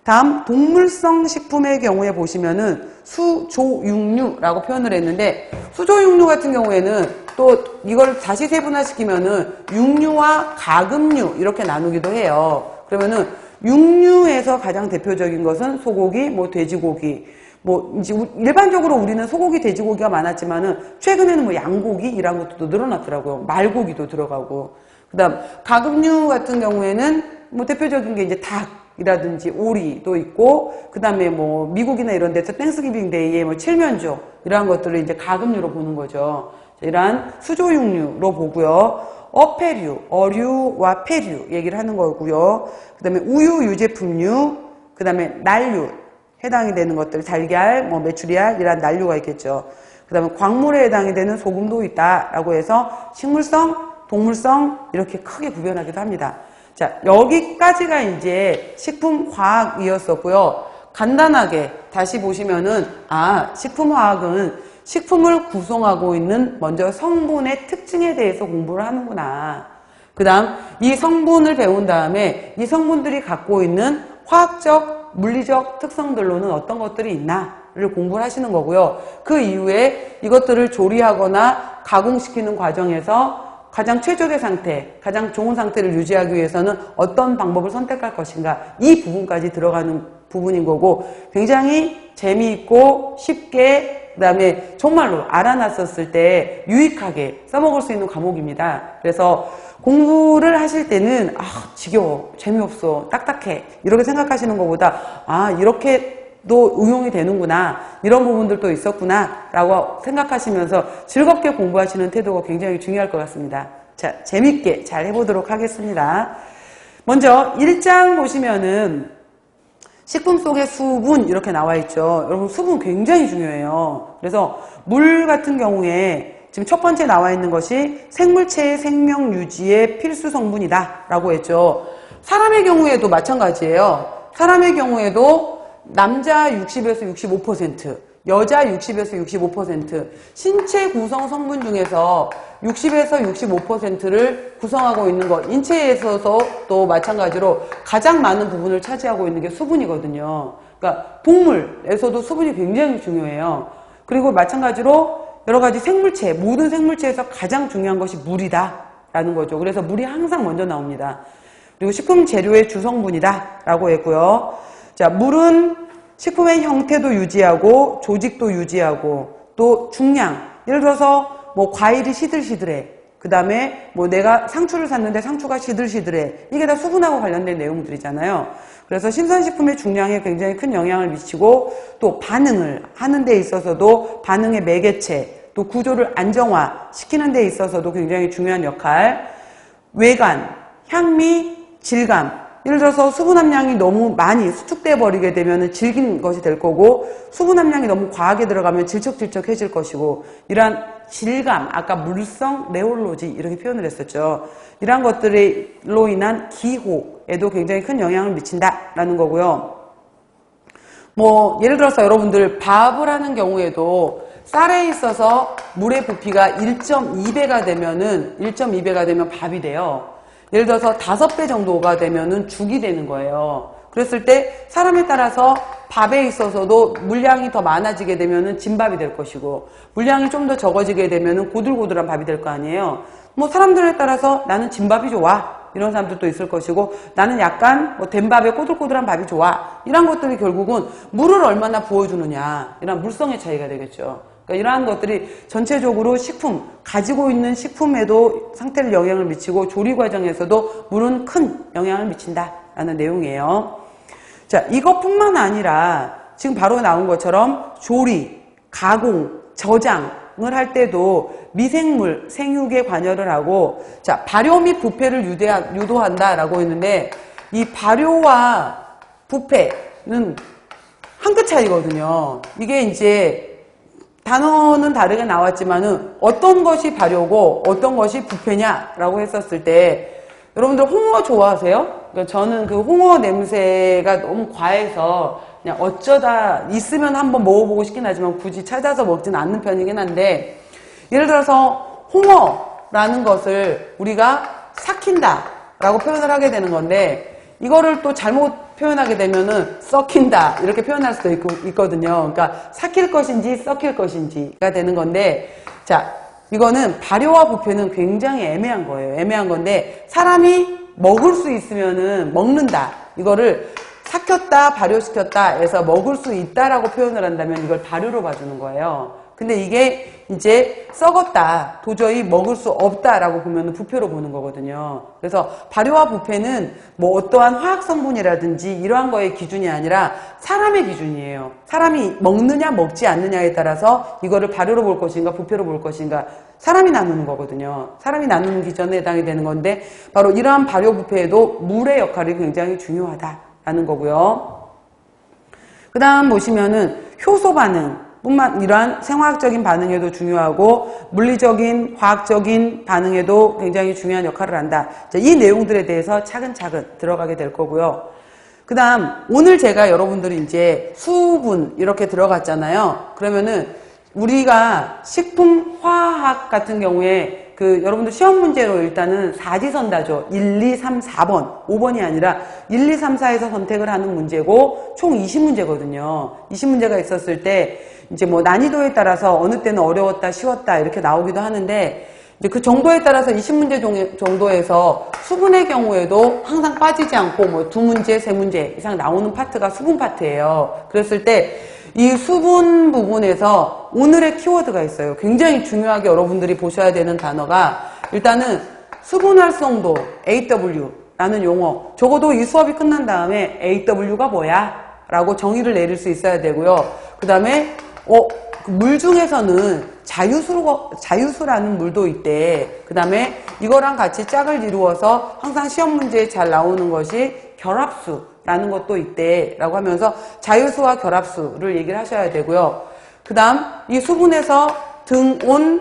다음 동물성 식품의 경우에 보시면은 수조육류라고 표현을 했는데, 수조육류 같은 경우에는 또 이걸 다시 세분화시키면은 육류와 가금류 이렇게 나누기도 해요. 그러면은 육류에서 가장 대표적인 것은 소고기, 뭐 돼지고기, 뭐 이제 일반적으로 우리는 소고기, 돼지고기가 많았지만은 최근에는 뭐 양고기 이런 것도 늘어났더라고요. 말고기도 들어가고. 그다음 가금류 같은 경우에는 뭐 대표적인 게 이제 닭이라든지 오리도 있고, 그 다음에 뭐 미국이나 이런 데서 땡스기빙 데이에 뭐 칠면조 이러한 것들을 이제 가금류로 보는 거죠. 이러한 수조육류로 보고요. 어패류, 어류와 폐류 얘기를 하는 거고요. 그 다음에 우유 유제품류, 그 다음에 난류 해당이 되는 것들, 달걀, 뭐 메추리알 이런 난류가 있겠죠. 그 다음에 광물에 해당이 되는 소금도 있다라고 해서 식물성, 동물성 이렇게 크게 구별하기도 합니다. 자, 여기까지가 이제 식품화학이었었고요. 간단하게 다시 보시면은, 식품화학은 식품을 구성하고 있는 먼저 성분의 특징에 대해서 공부를 하는구나. 그 다음 이 성분을 배운 다음에 이 성분들이 갖고 있는 화학적, 물리적 특성들로는 어떤 것들이 있나를 공부를 하시는 거고요. 그 이후에 이것들을 조리하거나 가공시키는 과정에서 가장 최적의 상태, 가장 좋은 상태를 유지하기 위해서는 어떤 방법을 선택할 것인가, 이 부분까지 들어가는 부분인 거고, 굉장히 재미있고 쉽게, 그 다음에 정말로 알아놨었을 때 유익하게 써먹을 수 있는 과목입니다. 그래서 공부를 하실 때는 지겨워, 재미없어, 딱딱해 이렇게 생각하시는 것보다 이렇게도 응용이 되는구나, 이런 부분들도 있었구나 라고 생각하시면서 즐겁게 공부하시는 태도가 굉장히 중요할 것 같습니다. 자, 재밌게 잘 해보도록 하겠습니다. 먼저 1장 보시면은 식품 속의 수분 이렇게 나와 있죠. 여러분 수분 굉장히 중요해요. 그래서 물 같은 경우에 지금 첫 번째 나와 있는 것이 생물체의 생명 유지의 필수 성분이다 라고 했죠. 사람의 경우에도 마찬가지예요. 사람의 경우에도 남자 60에서 65%, 여자 60에서 65%, 신체 구성 성분 중에서 60에서 65%를 구성하고 있는 것, 인체에 있어서도 마찬가지로 가장 많은 부분을 차지하고 있는 게 수분이거든요. 그러니까 동물에서도 수분이 굉장히 중요해요. 그리고 마찬가지로 여러 가지 생물체, 모든 생물체에서 가장 중요한 것이 물이다 라는 거죠. 그래서 물이 항상 먼저 나옵니다. 그리고 식품 재료의 주성분이다 라고 했고요. 자, 물은 식품의 형태도 유지하고 조직도 유지하고 또 중량, 예를 들어서 뭐 과일이 시들시들해, 그 다음에 뭐 내가 상추를 샀는데 상추가 시들시들해, 이게 다 수분하고 관련된 내용들이잖아요. 그래서 신선식품의 중량에 굉장히 큰 영향을 미치고 또 반응을 하는 데 있어서도 반응의 매개체, 또 구조를 안정화시키는 데 있어서도 굉장히 중요한 역할, 외관, 향미, 질감, 예를 들어서 수분 함량이 너무 많이 수축돼 버리게 되면 질긴 것이 될 거고, 수분 함량이 너무 과하게 들어가면 질척질척해질 것이고, 이러한 질감, 아까 물성, 레올로지 이렇게 표현을 했었죠. 이러한 것들로 인한 기호에도 굉장히 큰 영향을 미친다라는 거고요. 뭐 예를 들어서 여러분들 밥을 하는 경우에도 쌀에 있어서 물의 부피가 1.2배가 되면 밥이 돼요. 예를 들어서 5배 정도가 되면은 죽이 되는 거예요. 그랬을 때 사람에 따라서 밥에 있어서도 물량이 더 많아지게 되면은 진밥이 될 것이고, 물량이 좀 더 적어지게 되면은 고들고들한 밥이 될 거 아니에요. 뭐 사람들에 따라서 나는 진밥이 좋아, 이런 사람들도 있을 것이고, 나는 약간 뭐 된밥에 꼬들꼬들한 밥이 좋아, 이런 것들이 결국은 물을 얼마나 부어주느냐, 이런 물성의 차이가 되겠죠. 그러니까 이러한 것들이 전체적으로 식품, 가지고 있는 식품에도 상태를 영향을 미치고 조리 과정에서도 물은 큰 영향을 미친다라는 내용이에요. 자, 이것뿐만 아니라 지금 바로 나온 것처럼 조리, 가공, 저장을 할 때도 미생물, 생육에 관여를 하고, 자, 발효 및 부패를 유도한다라고 했는데, 이 발효와 부패는 한 끗 차이거든요. 이게 이제 단어는 다르게 나왔지만은 어떤 것이 발효고 어떤 것이 부패냐라고 했었을 때, 여러분들 홍어 좋아하세요? 그러니까 저는 그 홍어 냄새가 너무 과해서 그냥 어쩌다 있으면 한번 먹어보고 싶긴 하지만 굳이 찾아서 먹지는 않는 편이긴 한데, 예를 들어서 홍어라는 것을 우리가 삭힌다 라고 표현을 하게 되는 건데, 이거를 또 잘못 표현하게 되면은 썩힌다 이렇게 표현할 수도 있거든요. 그러니까 삭힐 것인지 썩힐 것인지가 되는 건데, 자, 이거는 발효와 부패는 굉장히 애매한 거예요. 애매한 건데, 사람이 먹을 수 있으면은 먹는다, 이거를 삭혔다, 발효시켰다 해서 먹을 수 있다라고 표현을 한다면 이걸 발효로 봐주는 거예요. 근데 이게 이제 썩었다, 도저히 먹을 수 없다라고 보면 부패로 보는 거거든요. 그래서 발효와 부패는 뭐 어떠한 화학 성분이라든지 이러한 거의 기준이 아니라 사람의 기준이에요. 사람이 먹느냐 먹지 않느냐에 따라서 이거를 발효로 볼 것인가 부패로 볼 것인가 사람이 나누는 거거든요. 사람이 나누는 기준에 해당이 되는 건데, 바로 이러한 발효 부패에도 물의 역할이 굉장히 중요하다라는 거고요. 그 다음 보시면은 효소 반응 뿐만 이러한 생화학적인 반응에도 중요하고 물리적인, 화학적인 반응에도 굉장히 중요한 역할을 한다. 자, 이 내용들에 대해서 차근차근 들어가게 될 거고요. 그 다음 오늘 제가 여러분들이 이제 수분 이렇게 들어갔잖아요. 그러면은 우리가 식품화학 같은 경우에 여러분들 시험 문제로 일단은 사지선다죠. 1, 2, 3, 4번. 5번이 아니라 1, 2, 3, 4에서 선택을 하는 문제고, 총 20문제거든요. 20문제가 있었을 때, 이제 뭐 난이도에 따라서 어느 때는 어려웠다, 쉬웠다, 이렇게 나오기도 하는데, 이제 그 정도에 따라서 20문제 정도에서 수분의 경우에도 항상 빠지지 않고 뭐 2문제, 3문제 이상 나오는 파트가 수분 파트예요. 그랬을 때, 이 수분 부분에서 오늘의 키워드가 있어요. 굉장히 중요하게 여러분들이 보셔야 되는 단어가, 일단은 수분 활성도 AW라는 용어, 적어도 이 수업이 끝난 다음에 AW가 뭐야? 라고 정의를 내릴 수 있어야 되고요. 그 다음에 물 중에서는 자유수라는 물도 있대. 그 다음에 이거랑 같이 짝을 이루어서 항상 시험 문제에 잘 나오는 것이 결합수라는 것도 있대 라고 하면서 자유수와 결합수를 얘기를 하셔야 되고요. 그 다음 이 수분에서 등온,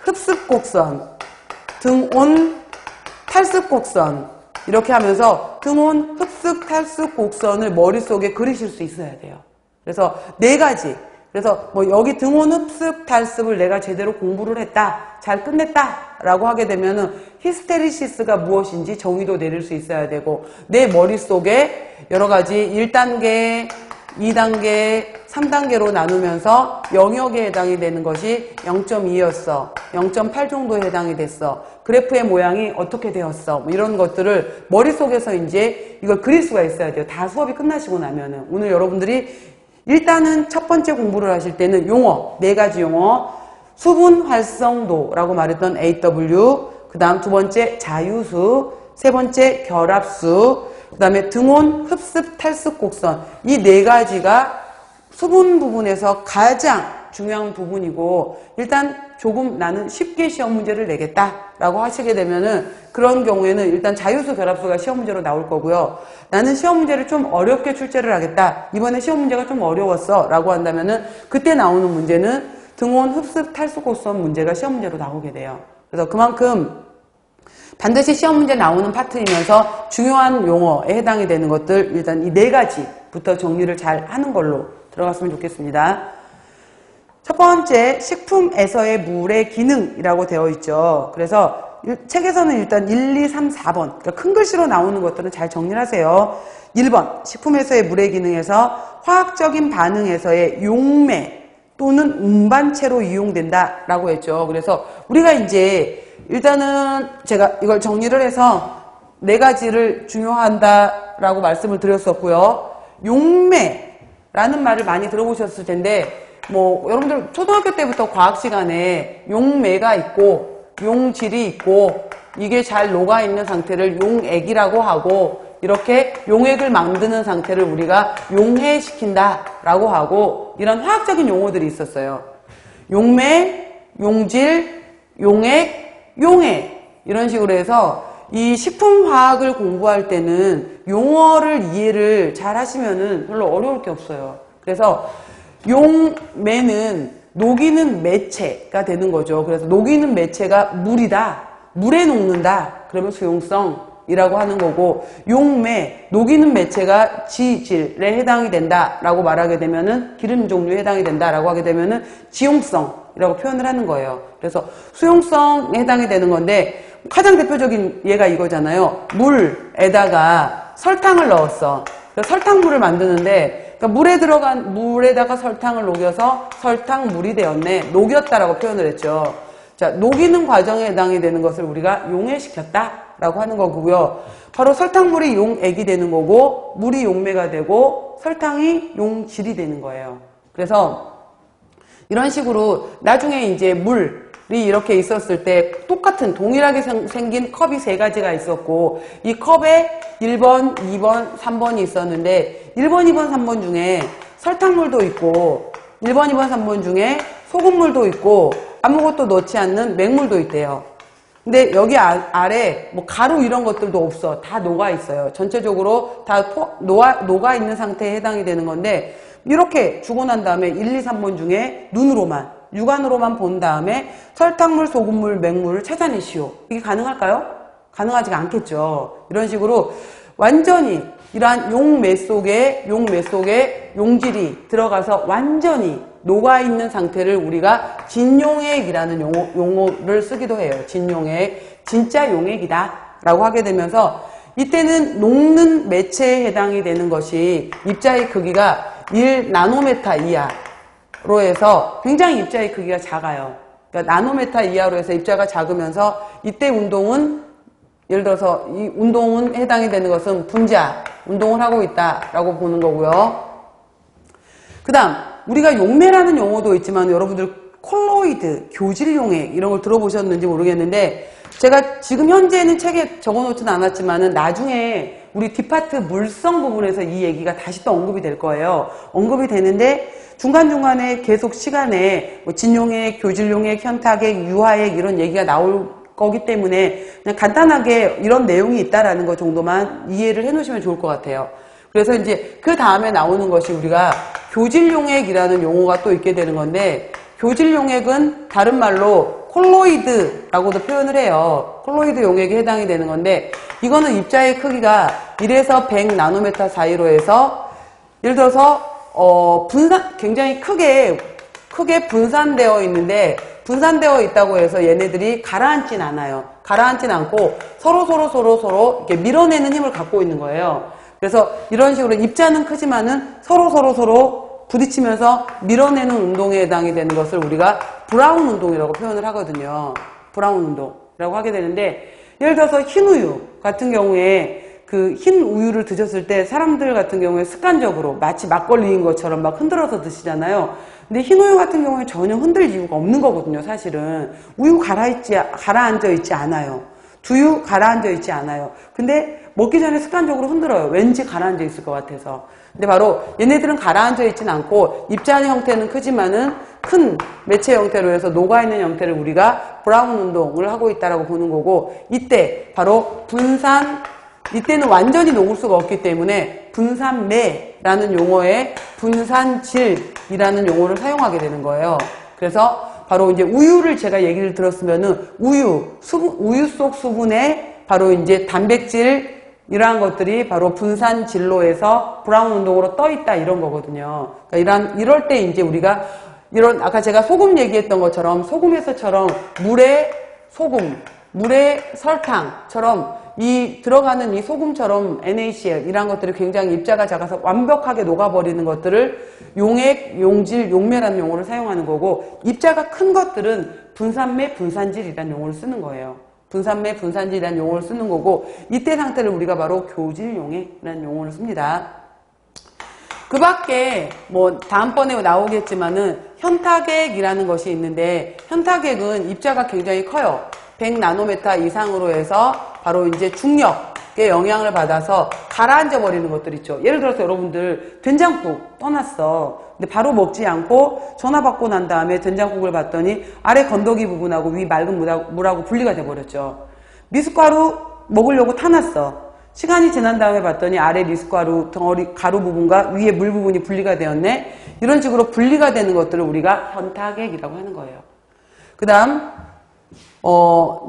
흡습곡선, 등온 탈습곡선 이렇게 하면서 등온 흡습 탈습곡선을 머릿속에 그리실 수 있어야 돼요. 그래서 네 가지. 그래서 뭐 여기 등온 흡습 탈습을 내가 제대로 공부를 했다, 잘 끝냈다 라고 하게 되면은 히스테리시스가 무엇인지 정의도 내릴 수 있어야 되고, 내 머릿속에 여러 가지 1단계, 2단계, 3단계로 나누면서 영역에 해당이 되는 것이 0.2였어. 0.8 정도에 해당이 됐어. 그래프의 모양이 어떻게 되었어. 뭐 이런 것들을 머릿속에서 이제 이걸 그릴 수가 있어야 돼요. 다 수업이 끝나시고 나면은. 오늘 여러분들이 일단은 첫 번째 공부를 하실 때는 용어, 네 가지 용어, 수분 활성도라고 말했던 AW, 그 다음 두 번째 자유수, 세 번째 결합수, 그 다음에 등온 흡습 탈습 곡선, 이 네 가지가 수분 부분에서 가장 중요한 부분이고, 일단 조금 나는 쉽게 시험 문제를 내겠다라고 하시게 되면은 그런 경우에는 일단 자유수 결합수가 시험 문제로 나올 거고요. 나는 시험 문제를 좀 어렵게 출제를 하겠다. 이번에 시험 문제가 좀 어려웠어 라고 한다면은 그때 나오는 문제는 등온 흡습 탈수 곡선 문제가 시험 문제로 나오게 돼요. 그래서 그만큼 반드시 시험 문제 나오는 파트이면서 중요한 용어에 해당이 되는 것들, 일단 이 네 가지부터 정리를 잘 하는 걸로 들어갔으면 좋겠습니다. 첫 번째, 식품에서의 물의 기능이라고 되어 있죠. 그래서 책에서는 일단 1, 2, 3, 4번, 그러니까 큰 글씨로 나오는 것들은 잘 정리를 하세요. 1번, 식품에서의 물의 기능에서 화학적인 반응에서의 용매 또는 운반체로 이용된다 라고 했죠. 그래서 우리가 이제 일단은 제가 이걸 정리를 해서 네 가지를 중요한다 라고 말씀을 드렸었고요. 용매라는 말을 많이 들어보셨을 텐데, 뭐 여러분들 초등학교 때부터 과학 시간에 용매가 있고 용질이 있고 이게 잘 녹아있는 상태를 용액이라고 하고, 이렇게 용액을 만드는 상태를 우리가 용해시킨다 라고 하고, 이런 화학적인 용어들이 있었어요. 용매, 용질, 용액, 용해, 이런 식으로 해서 이 식품화학을 공부할 때는 용어를 이해를 잘 하시면은 별로 어려울 게 없어요. 그래서 용매는 녹이는 매체가 되는 거죠. 그래서 녹이는 매체가 물이다, 물에 녹는다 그러면 수용성이라고 하는 거고, 용매, 녹이는 매체가 지질에 해당이 된다라고 말하게 되면은 기름 종류에 해당이 된다라고 하게 되면은 지용성이라고 표현을 하는 거예요. 그래서 수용성에 해당이 되는 건데, 가장 대표적인 예가 이거잖아요. 물에다가 설탕을 넣었어. 그래서 설탕물을 만드는데, 그러니까 물에다가 설탕을 녹여서 설탕물이 되었네, 녹였다라고 표현을 했죠. 자, 녹이는 과정에 해당이 되는 것을 우리가 용해시켰다라고 하는 거고요. 바로 설탕물이 용액이 되는 거고, 물이 용매가 되고, 설탕이 용질이 되는 거예요. 그래서 이런 식으로 나중에 이제 물이 이렇게 있었을 때 똑같은 동일하게 생긴 컵이 세 가지가 있었고, 이 컵에 1번, 2번, 3번이 있었는데 1번, 2번, 3번 중에 설탕물도 있고 1번, 2번, 3번 중에 소금물도 있고 아무것도 넣지 않는 맹물도 있대요. 근데 여기 아래 뭐 가루 이런 것들도 없어. 다 녹아 있어요. 전체적으로 다 녹아 있는 상태에 해당이 되는 건데, 이렇게 주고 난 다음에 1, 2, 3번 중에 눈으로만, 육안으로만 본 다음에 설탕물, 소금물, 맹물을 찾아내시오. 이게 가능할까요? 가능하지가 않겠죠. 이런 식으로 완전히 이러한 용매 속에 용질이 들어가서 완전히 녹아있는 상태를 우리가 진용액이라는 용어를 쓰기도 해요. 진용액, 진짜 용액이다 라고 하게 되면서, 이때는 녹는 매체에 해당이 되는 것이 입자의 크기가 1나노메타 이하로 해서 굉장히 입자의 크기가 작아요. 그러니까 나노메타 이하로 해서 입자가 작으면서, 이때 운동은 예를 들어서 이 운동은 해당이 되는 것은 분자 운동을 하고 있다라고 보는 거고요. 그 다음 우리가 용매라는 용어도 있지만, 여러분들 콜로이드, 교질용액 이런 걸 들어보셨는지 모르겠는데, 제가 지금 현재는 책에 적어놓지는 않았지만은 나중에 우리 디파트 물성 부분에서 이 얘기가 다시 또 언급이 될 거예요. 언급이 되는데 중간중간에 계속 시간에 뭐 진용액, 교질용액, 현탁액, 유화액 이런 얘기가 나올 거기 때문에 그냥 간단하게 이런 내용이 있다라는 것 정도만 이해를 해 놓으시면 좋을 것 같아요. 그래서 이제 그 다음에 나오는 것이 우리가 교질용액이라는 용어가 또 있게 되는 건데, 교질용액은 다른 말로 콜로이드라고도 표현을 해요. 콜로이드 용액에 해당이 되는 건데, 이거는 입자의 크기가 1에서 100 나노메타 사이로 해서, 예를 들어서 굉장히 크게 분산되어 있는데, 분산되어 있다고 해서 얘네들이 가라앉진 않아요. 가라앉진 않고 서로 이렇게 밀어내는 힘을 갖고 있는 거예요. 그래서 이런 식으로 입자는 크지만은 서로 부딪히면서 밀어내는 운동에 해당이 되는 것을 우리가 브라운 운동이라고 표현을 하거든요. 브라운 운동이라고 하게 되는데, 예를 들어서 흰 우유 같은 경우에 그 흰 우유를 드셨을 때 사람들 같은 경우에 습관적으로 마치 막걸리인 것처럼 막 흔들어서 드시잖아요. 근데 흰 우유 같은 경우에 전혀 흔들 이유가 없는 거거든요. 사실은 우유 가라앉아 있지 않아요. 두유 가라앉아 있지 않아요. 근데 먹기 전에 습관적으로 흔들어요. 왠지 가라앉아 있을 것 같아서. 근데 바로 얘네들은 가라앉아 있진 않고 입자 형태는 크지만은 큰 매체 형태로 해서 녹아있는 형태를 우리가 브라운 운동을 하고 있다라고 보는 거고, 이때 바로 이때는 완전히 녹을 수가 없기 때문에 분산매라는 용어에 분산질이라는 용어를 사용하게 되는 거예요. 그래서 바로 이제 우유를 제가 얘기를 들었으면은 우유 속 수분에 바로 이제 단백질 이러한 것들이 바로 분산질로해서 브라운 운동으로 떠 있다 이런 거거든요. 그러니까 이럴 때 이제 우리가 아까 제가 소금 얘기했던 것처럼 소금에서처럼 물에 소금, 물에 설탕처럼 들어가는 이 소금처럼 NaCl 이런 것들이 굉장히 입자가 작아서 완벽하게 녹아버리는 것들을 용액, 용질, 용매라는 용어를 사용하는 거고, 입자가 큰 것들은 분산매, 분산질이라는 용어를 쓰는 거예요. 분산매, 분산질이라는 용어를 쓰는 거고, 이때 상태를 우리가 바로 교질용액이라는 용어를 씁니다. 그 밖에 다음번에 나오겠지만은 현타객이라는 것이 있는데, 현타객은 입자가 굉장히 커요. 100 나노메타 이상으로 해서 바로 이제 중력의 영향을 받아서 가라앉아 버리는 것들 있죠. 예를 들어서 여러분들 된장국 떠났어. 근데 바로 먹지 않고 전화 받고 난 다음에 된장국을 봤더니 아래 건더기 부분하고 위 맑은 물하고 분리가 돼 버렸죠. 미숫가루 먹으려고 타놨어. 시간이 지난 다음에 봤더니 아래 미숫가루 덩어리 가루 부분과 위에 물 부분이 분리가 되었네. 이런 식으로 분리가 되는 것들을 우리가 현타객이라고 하는 거예요. 그 다음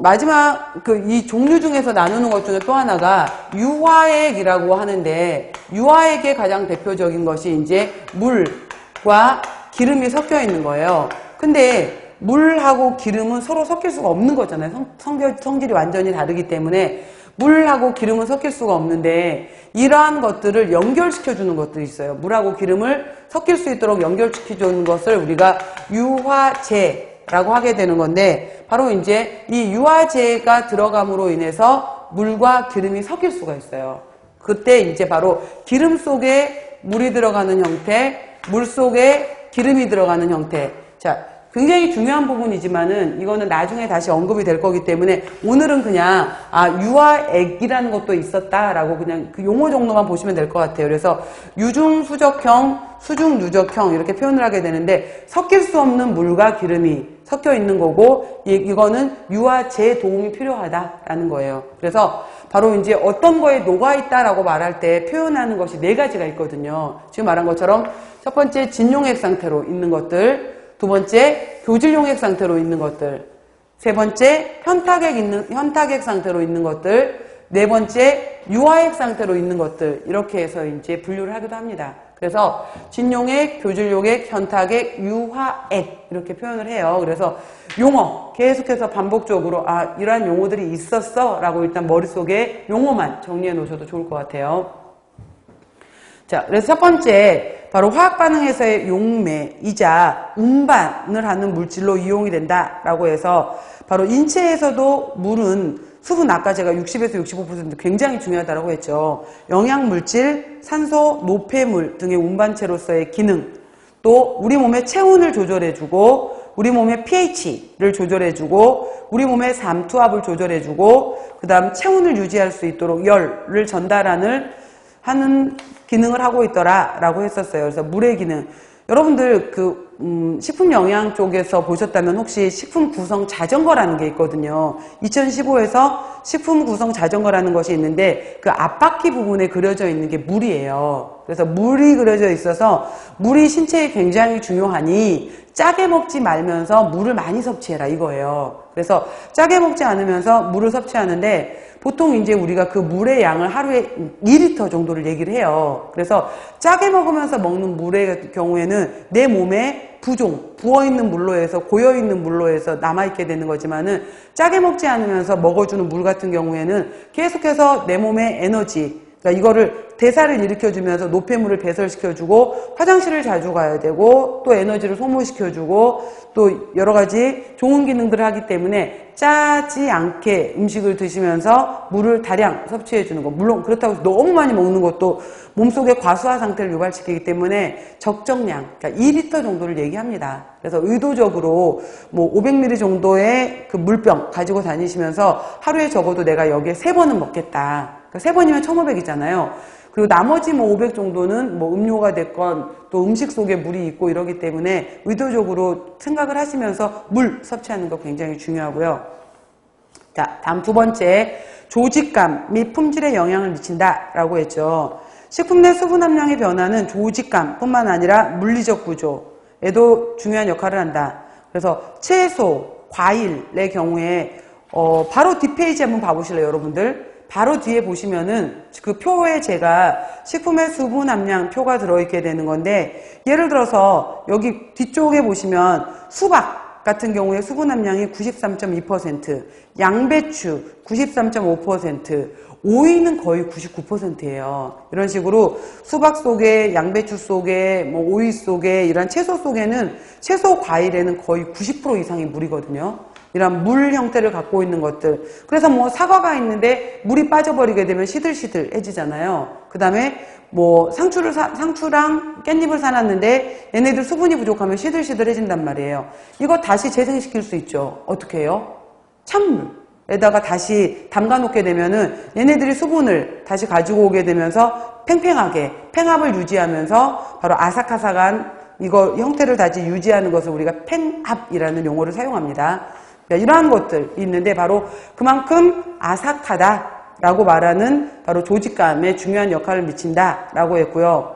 마지막 이 종류 중에서 나누는 것 중에 또 하나가 유화액이라고 하는데, 유화액의 가장 대표적인 것이 이제 물과 기름이 섞여 있는 거예요. 근데 물하고 기름은 서로 섞일 수가 없는 거잖아요. 성질이 완전히 다르기 때문에 물하고 기름은 섞일 수가 없는데, 이러한 것들을 연결시켜 주는 것들이 있어요. 물하고 기름을 섞일 수 있도록 연결시켜 주는 것을 우리가 유화제라고 하게 되는 건데, 바로 이제 이 유화제가 들어감으로 인해서 물과 기름이 섞일 수가 있어요. 그때 이제 바로 기름 속에 물이 들어가는 형태, 물 속에 기름이 들어가는 형태. 자, 굉장히 중요한 부분이지만은 이거는 나중에 다시 언급이 될 거기 때문에 오늘은 그냥 유화액이라는 것도 있었다라고 그냥 그 용어 정도만 보시면 될 것 같아요. 그래서 유중수적형, 수중유적형 이렇게 표현을 하게 되는데, 섞일 수 없는 물과 기름이 섞여 있는 거고, 이거는 유화제 도움이 필요하다라는 거예요. 그래서 바로 이제 어떤 거에 녹아있다라고 말할 때 표현하는 것이 4가지가 있거든요. 지금 말한 것처럼 첫 번째 진용액 상태로 있는 것들, 두 번째 교질용액 상태로 있는 것들, 세 번째 현타객 상태로 있는 것들, 네 번째 유화액 상태로 있는 것들, 이렇게 해서 이제 분류를 하기도 합니다. 그래서 진용액, 교질용액, 현타객, 유화액 이렇게 표현을 해요. 그래서 용어 계속해서 반복적으로 이러한 용어들이 있었어 라고 일단 머릿속에 용어만 정리해 놓으셔도 좋을 것 같아요. 자, 그래서 첫 번째 바로 화학 반응에서의 용매이자 운반을 하는 물질로 이용이 된다라고 해서, 바로 인체에서도 물은 수분, 아까 제가 60에서 65% 굉장히 중요하다고 했죠. 영양물질, 산소, 노폐물 등의 운반체로서의 기능, 또 우리 몸의 체온을 조절해주고, 우리 몸의 pH를 조절해주고, 우리 몸의 삼투압을 조절해주고, 그 다음 체온을 유지할 수 있도록 열을 하는 기능을 하고 있더라라고 했었어요. 그래서 물의 기능. 여러분들 식품 영양 쪽에서 보셨다면 혹시 식품 구성 자전거라는 게 있거든요. 2015에서 식품 구성 자전거라는 것이 있는데 그 앞바퀴 부분에 그려져 있는 게 물이에요. 그래서 물이 그려져 있어서 물이 신체에 굉장히 중요하니 짜게 먹지 말면서 물을 많이 섭취해라 이거예요. 그래서 짜게 먹지 않으면서 물을 섭취하는데 보통 이제 우리가 그 물의 양을 하루에 2리터 정도를 얘기를 해요. 그래서 짜게 먹으면서 먹는 물의 경우에는 내 몸에 부어있는 물로 해서 고여있는 물로 해서 남아있게 되는 거지만은 짜게 먹지 않으면서 먹어주는 물 같은 경우에는 계속해서 내 몸의 에너지, 그러니까 이거를 대사를 일으켜주면서 노폐물을 배설시켜주고 화장실을 자주 가야 되고 또 에너지를 소모시켜주고 또 여러 가지 좋은 기능들을 하기 때문에 짜지 않게 음식을 드시면서 물을 다량 섭취해주는 거. 물론 그렇다고 해서 너무 많이 먹는 것도 몸속의 과수화 상태를 유발시키기 때문에 적정량, 그러니까 2리터 정도를 얘기합니다. 그래서 의도적으로 뭐 500ml 정도의 그 물병 가지고 다니시면서 하루에 적어도 내가 여기에 3번은 먹겠다. 그러니까 3번이면 1500이잖아요. 그리고 나머지 뭐 500 정도는 뭐 음료가 됐건 또 음식 속에 물이 있고 이러기 때문에 의도적으로 생각을 하시면서 물 섭취하는 거 굉장히 중요하고요. 자, 다음 두 번째, 조직감 및 품질에 영향을 미친다라고 했죠. 식품 내 수분 함량의 변화는 조직감뿐만 아니라 물리적 구조에도 중요한 역할을 한다. 그래서 채소, 과일의 경우에 바로 뒷페이지 한번 봐보실래요, 여러분들? 바로 뒤에 보시면은 그 표에 제가 식품의 수분 함량 표가 들어있게 되는 건데 예를 들어서 여기 뒤쪽에 보시면 수박 같은 경우에 수분 함량이 93.2%, 양배추 93.5%, 오이는 거의 99%예요. 이런 식으로 수박 속에, 양배추 속에, 뭐 오이 속에, 이런 채소 속에는, 채소 과일에는 거의 90% 이상이 물이거든요. 이런 물 형태를 갖고 있는 것들. 그래서 뭐 사과가 있는데 물이 빠져버리게 되면 시들시들해지잖아요. 그 다음에 뭐 상추랑 깻잎을 사놨는데 얘네들 수분이 부족하면 시들시들해진단 말이에요. 이거 다시 재생시킬 수 있죠. 어떻게 해요? 찬물에다가 다시 담가 놓게 되면은 얘네들이 수분을 다시 가지고 오게 되면서 팽팽하게 팽합을 유지하면서 바로 아삭아삭한 이거 형태를 다시 유지하는 것을 우리가 팽합이라는 용어를 사용합니다. 이러한 것들이 있는데 바로 그만큼 아삭하다라고 말하는 바로 조직감에 중요한 역할을 미친다라고 했고요.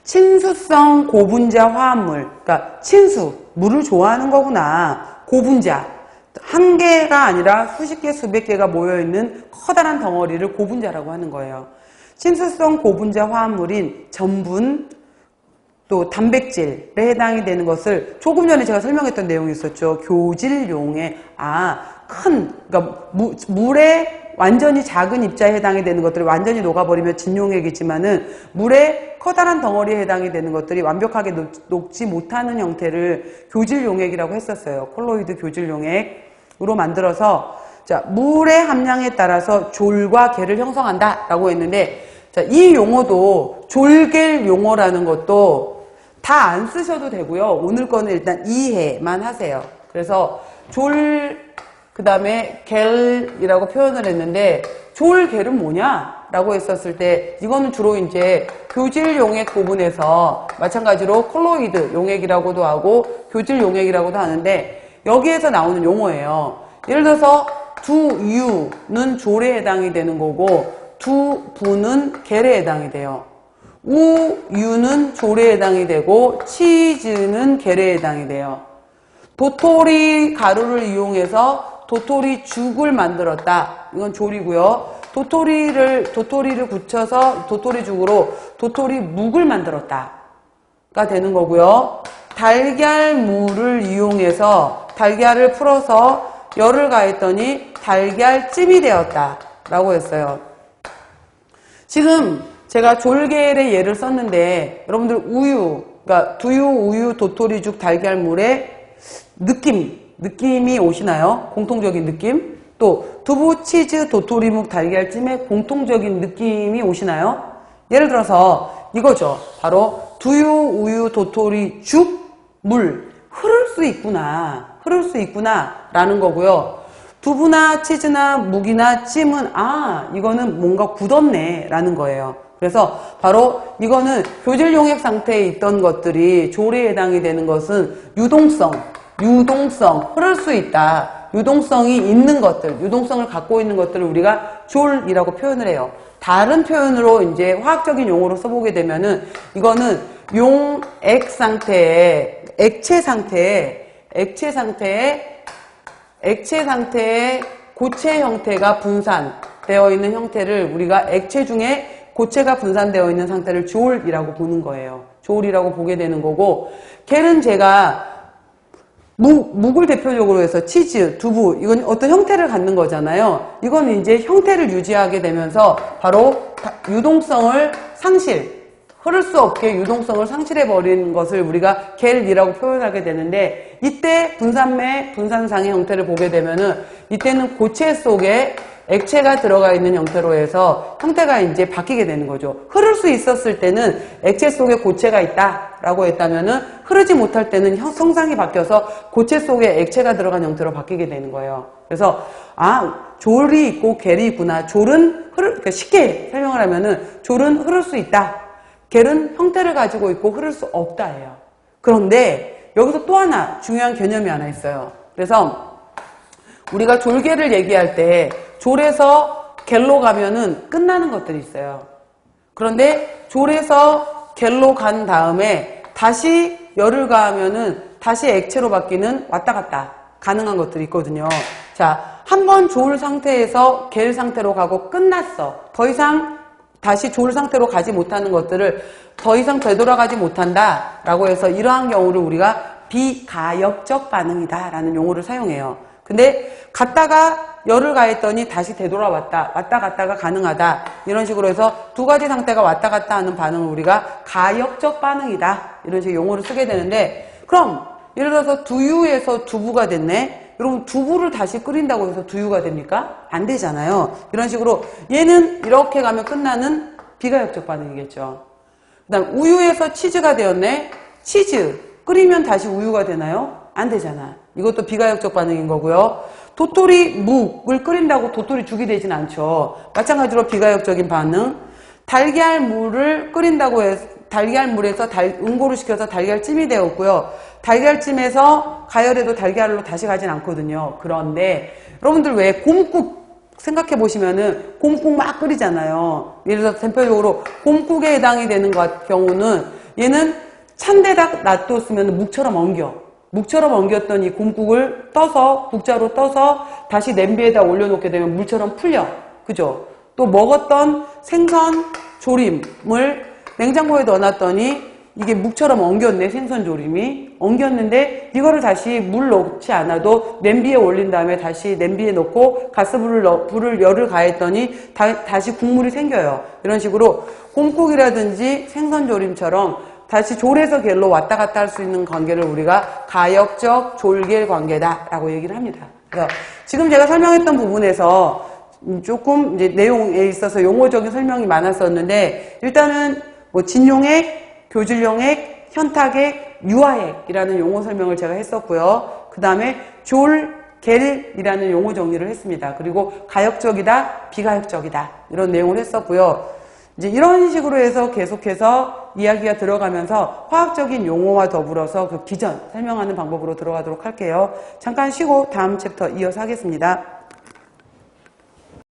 친수성 고분자 화합물, 그러니까 친수, 물을 좋아하는 거구나. 고분자, 한 개가 아니라 수십 개, 수백 개가 모여있는 커다란 덩어리를 고분자라고 하는 거예요. 친수성 고분자 화합물인 전분, 또 단백질에 해당이 되는 것을 조금 전에 제가 설명했던 내용이 있었죠. 교질용액, 그러니까 물에 완전히 작은 입자에 해당이 되는 것들이 완전히 녹아버리면 진용액이지만은 물에 커다란 덩어리에 해당이 되는 것들이 완벽하게 녹지 못하는 형태를 교질용액이라고 했었어요. 콜로이드 교질용액으로 만들어서 자, 물의 함량에 따라서 졸과 겔을 형성한다라고 했는데 자, 이 용어도 졸겔 용어라는 것도 다 안 쓰셔도 되고요. 오늘 거는 일단 이해만 하세요. 그래서 그 다음에 겔이라고 표현을 했는데 졸겔은 뭐냐? 라고 했었을 때 이거는 주로 이제 교질 용액 부분에서 마찬가지로 콜로이드 용액이라고도 하고 교질 용액이라고도 하는데 여기에서 나오는 용어예요. 예를 들어서 두유는 졸에 해당이 되는 거고 두부는 겔에 해당이 돼요. 우유는 졸에 해당이 되고 치즈는 겔에 해당이 돼요. 도토리 가루를 이용해서 도토리 죽을 만들었다. 이건 졸이고요. 도토리를 굳혀서 도토리 죽으로 도토리 묵을 만들었다가 되는 거고요. 달걀물을 이용해서 달걀을 풀어서 열을 가했더니 달걀찜이 되었다 라고 했어요. 지금 제가 졸겔의 예를 썼는데 여러분들 그러니까 두유, 우유, 도토리죽, 달걀물의 느낌이 오시나요? 공통적인 느낌? 또 두부, 치즈, 도토리묵, 달걀찜의 공통적인 느낌이 오시나요? 예를 들어서 이거죠. 바로 두유, 우유, 도토리, 죽, 물 흐를 수 있구나 라는 거고요. 두부나 치즈나 묵이나 찜은 이거는 뭔가 굳었네 라는 거예요. 그래서 바로 이거는 교질 용액 상태에 있던 것들이 졸에 해당이 되는 것은 유동성, 흐를 수 있다. 유동성이 있는 것들, 유동성을 갖고 있는 것들을 우리가 졸이라고 표현을 해요. 다른 표현으로 이제 화학적인 용어로 써보게 되면은 이거는 용액 상태에, 액체 상태에 고체 형태가 분산되어 있는 형태를 우리가 액체 중에 고체가 분산되어 있는 상태를 졸이라고 보는 거예요. 졸이라고 보게 되는 거고, 겔은 제가 묵을 대표적으로 해서 치즈, 두부, 이건 어떤 형태를 갖는 거잖아요. 이거는 이제 형태를 유지하게 되면서 바로 유동성을 흐를 수 없게 유동성을 상실해버리는 것을 우리가 겔이라고 표현하게 되는데, 이때 분산상의 형태를 보게 되면은, 이때는 고체 속에 액체가 들어가 있는 형태로 해서 형태가 이제 바뀌게 되는 거죠. 흐를 수 있었을 때는 액체 속에 고체가 있다라고 했다면은 흐르지 못할 때는 성상이 바뀌어서 고체 속에 액체가 들어간 형태로 바뀌게 되는 거예요. 그래서 졸이 있고 겔이 있구나. 그러니까 쉽게 설명을 하면은 졸은 흐를 수 있다. 겔은 형태를 가지고 있고 흐를 수 없다예요. 그런데 여기서 또 하나 중요한 개념이 하나 있어요. 그래서 우리가 졸겔을 얘기할 때 졸에서 겔로 가면은 끝나는 것들이 있어요. 그런데 졸에서 겔로 간 다음에 다시 열을 가하면은 다시 액체로 바뀌는 왔다 갔다 가능한 것들이 있거든요. 자, 한번 졸 상태에서 겔 상태로 가고 끝났어. 더 이상 다시 졸 상태로 가지 못하는 것들을 더 이상 되돌아가지 못한다 라고 해서 이러한 경우를 우리가 비가역적 반응이다 라는 용어를 사용해요. 근데 갔다가 열을 가했더니 다시 되돌아왔다. 왔다 갔다가 가능하다. 이런 식으로 해서 두 가지 상태가 왔다 갔다 하는 반응을 우리가 가역적 반응이다. 이런 식의 용어를 쓰게 되는데, 그럼 예를 들어서 두유에서 두부가 됐네. 여러분 두부를 다시 끓인다고 해서 두유가 됩니까? 안 되잖아요. 이런 식으로 얘는 이렇게 가면 끝나는 비가역적 반응이겠죠. 그 다음 우유에서 치즈가 되었네. 치즈 끓이면 다시 우유가 되나요? 안 되잖아. 이것도 비가역적 반응인 거고요. 도토리 묵을 끓인다고 도토리 죽이 되진 않죠. 마찬가지로 비가역적인 반응. 달걀물을 끓인다고 해서 달걀물에서 응고를 시켜서 달걀찜이 되었고요. 달걀찜에서 가열해도 달걀로 다시 가진 않거든요. 그런데 여러분들 왜 곰국 생각해 보시면은 곰국 막 끓이잖아요. 예를 들어서 대표적으로 곰국에 해당이 되는 경우는 얘는 찬 데다 놔뒀으면 묵처럼 엉겼던 이 곰국을 국자로 떠서 다시 냄비에다 올려놓게 되면 물처럼 풀려. 그죠? 또 먹었던 생선 조림을 냉장고에 넣어놨더니 이게 묵처럼 엉겼네. 생선 조림이 엉겼는데 이거를 다시 물 넣지 않아도 냄비에 올린 다음에 다시 냄비에 넣고 가스불을 열을 가했더니 다시 국물이 생겨요. 이런 식으로 곰국이라든지 생선 조림처럼 다시 졸에서 겔로 왔다 갔다 할 수 있는 관계를 우리가 가역적 졸겔 관계다라고 얘기를 합니다. 그래서 지금 제가 설명했던 부분에서 조금 이제 내용에 있어서 용어적인 설명이 많았었는데, 일단은 뭐 진용액, 교질용액, 현탁액, 유화액이라는 용어 설명을 제가 했었고요. 그 다음에 졸, 겔이라는 용어 정리를 했습니다. 그리고 가역적이다, 비가역적이다 이런 내용을 했었고요. 이제 이런 식으로 해서 계속해서 이야기가 들어가면서 화학적인 용어와 더불어서 그 기전 설명하는 방법으로 들어가도록 할게요. 잠깐 쉬고 다음 챕터 이어서 하겠습니다.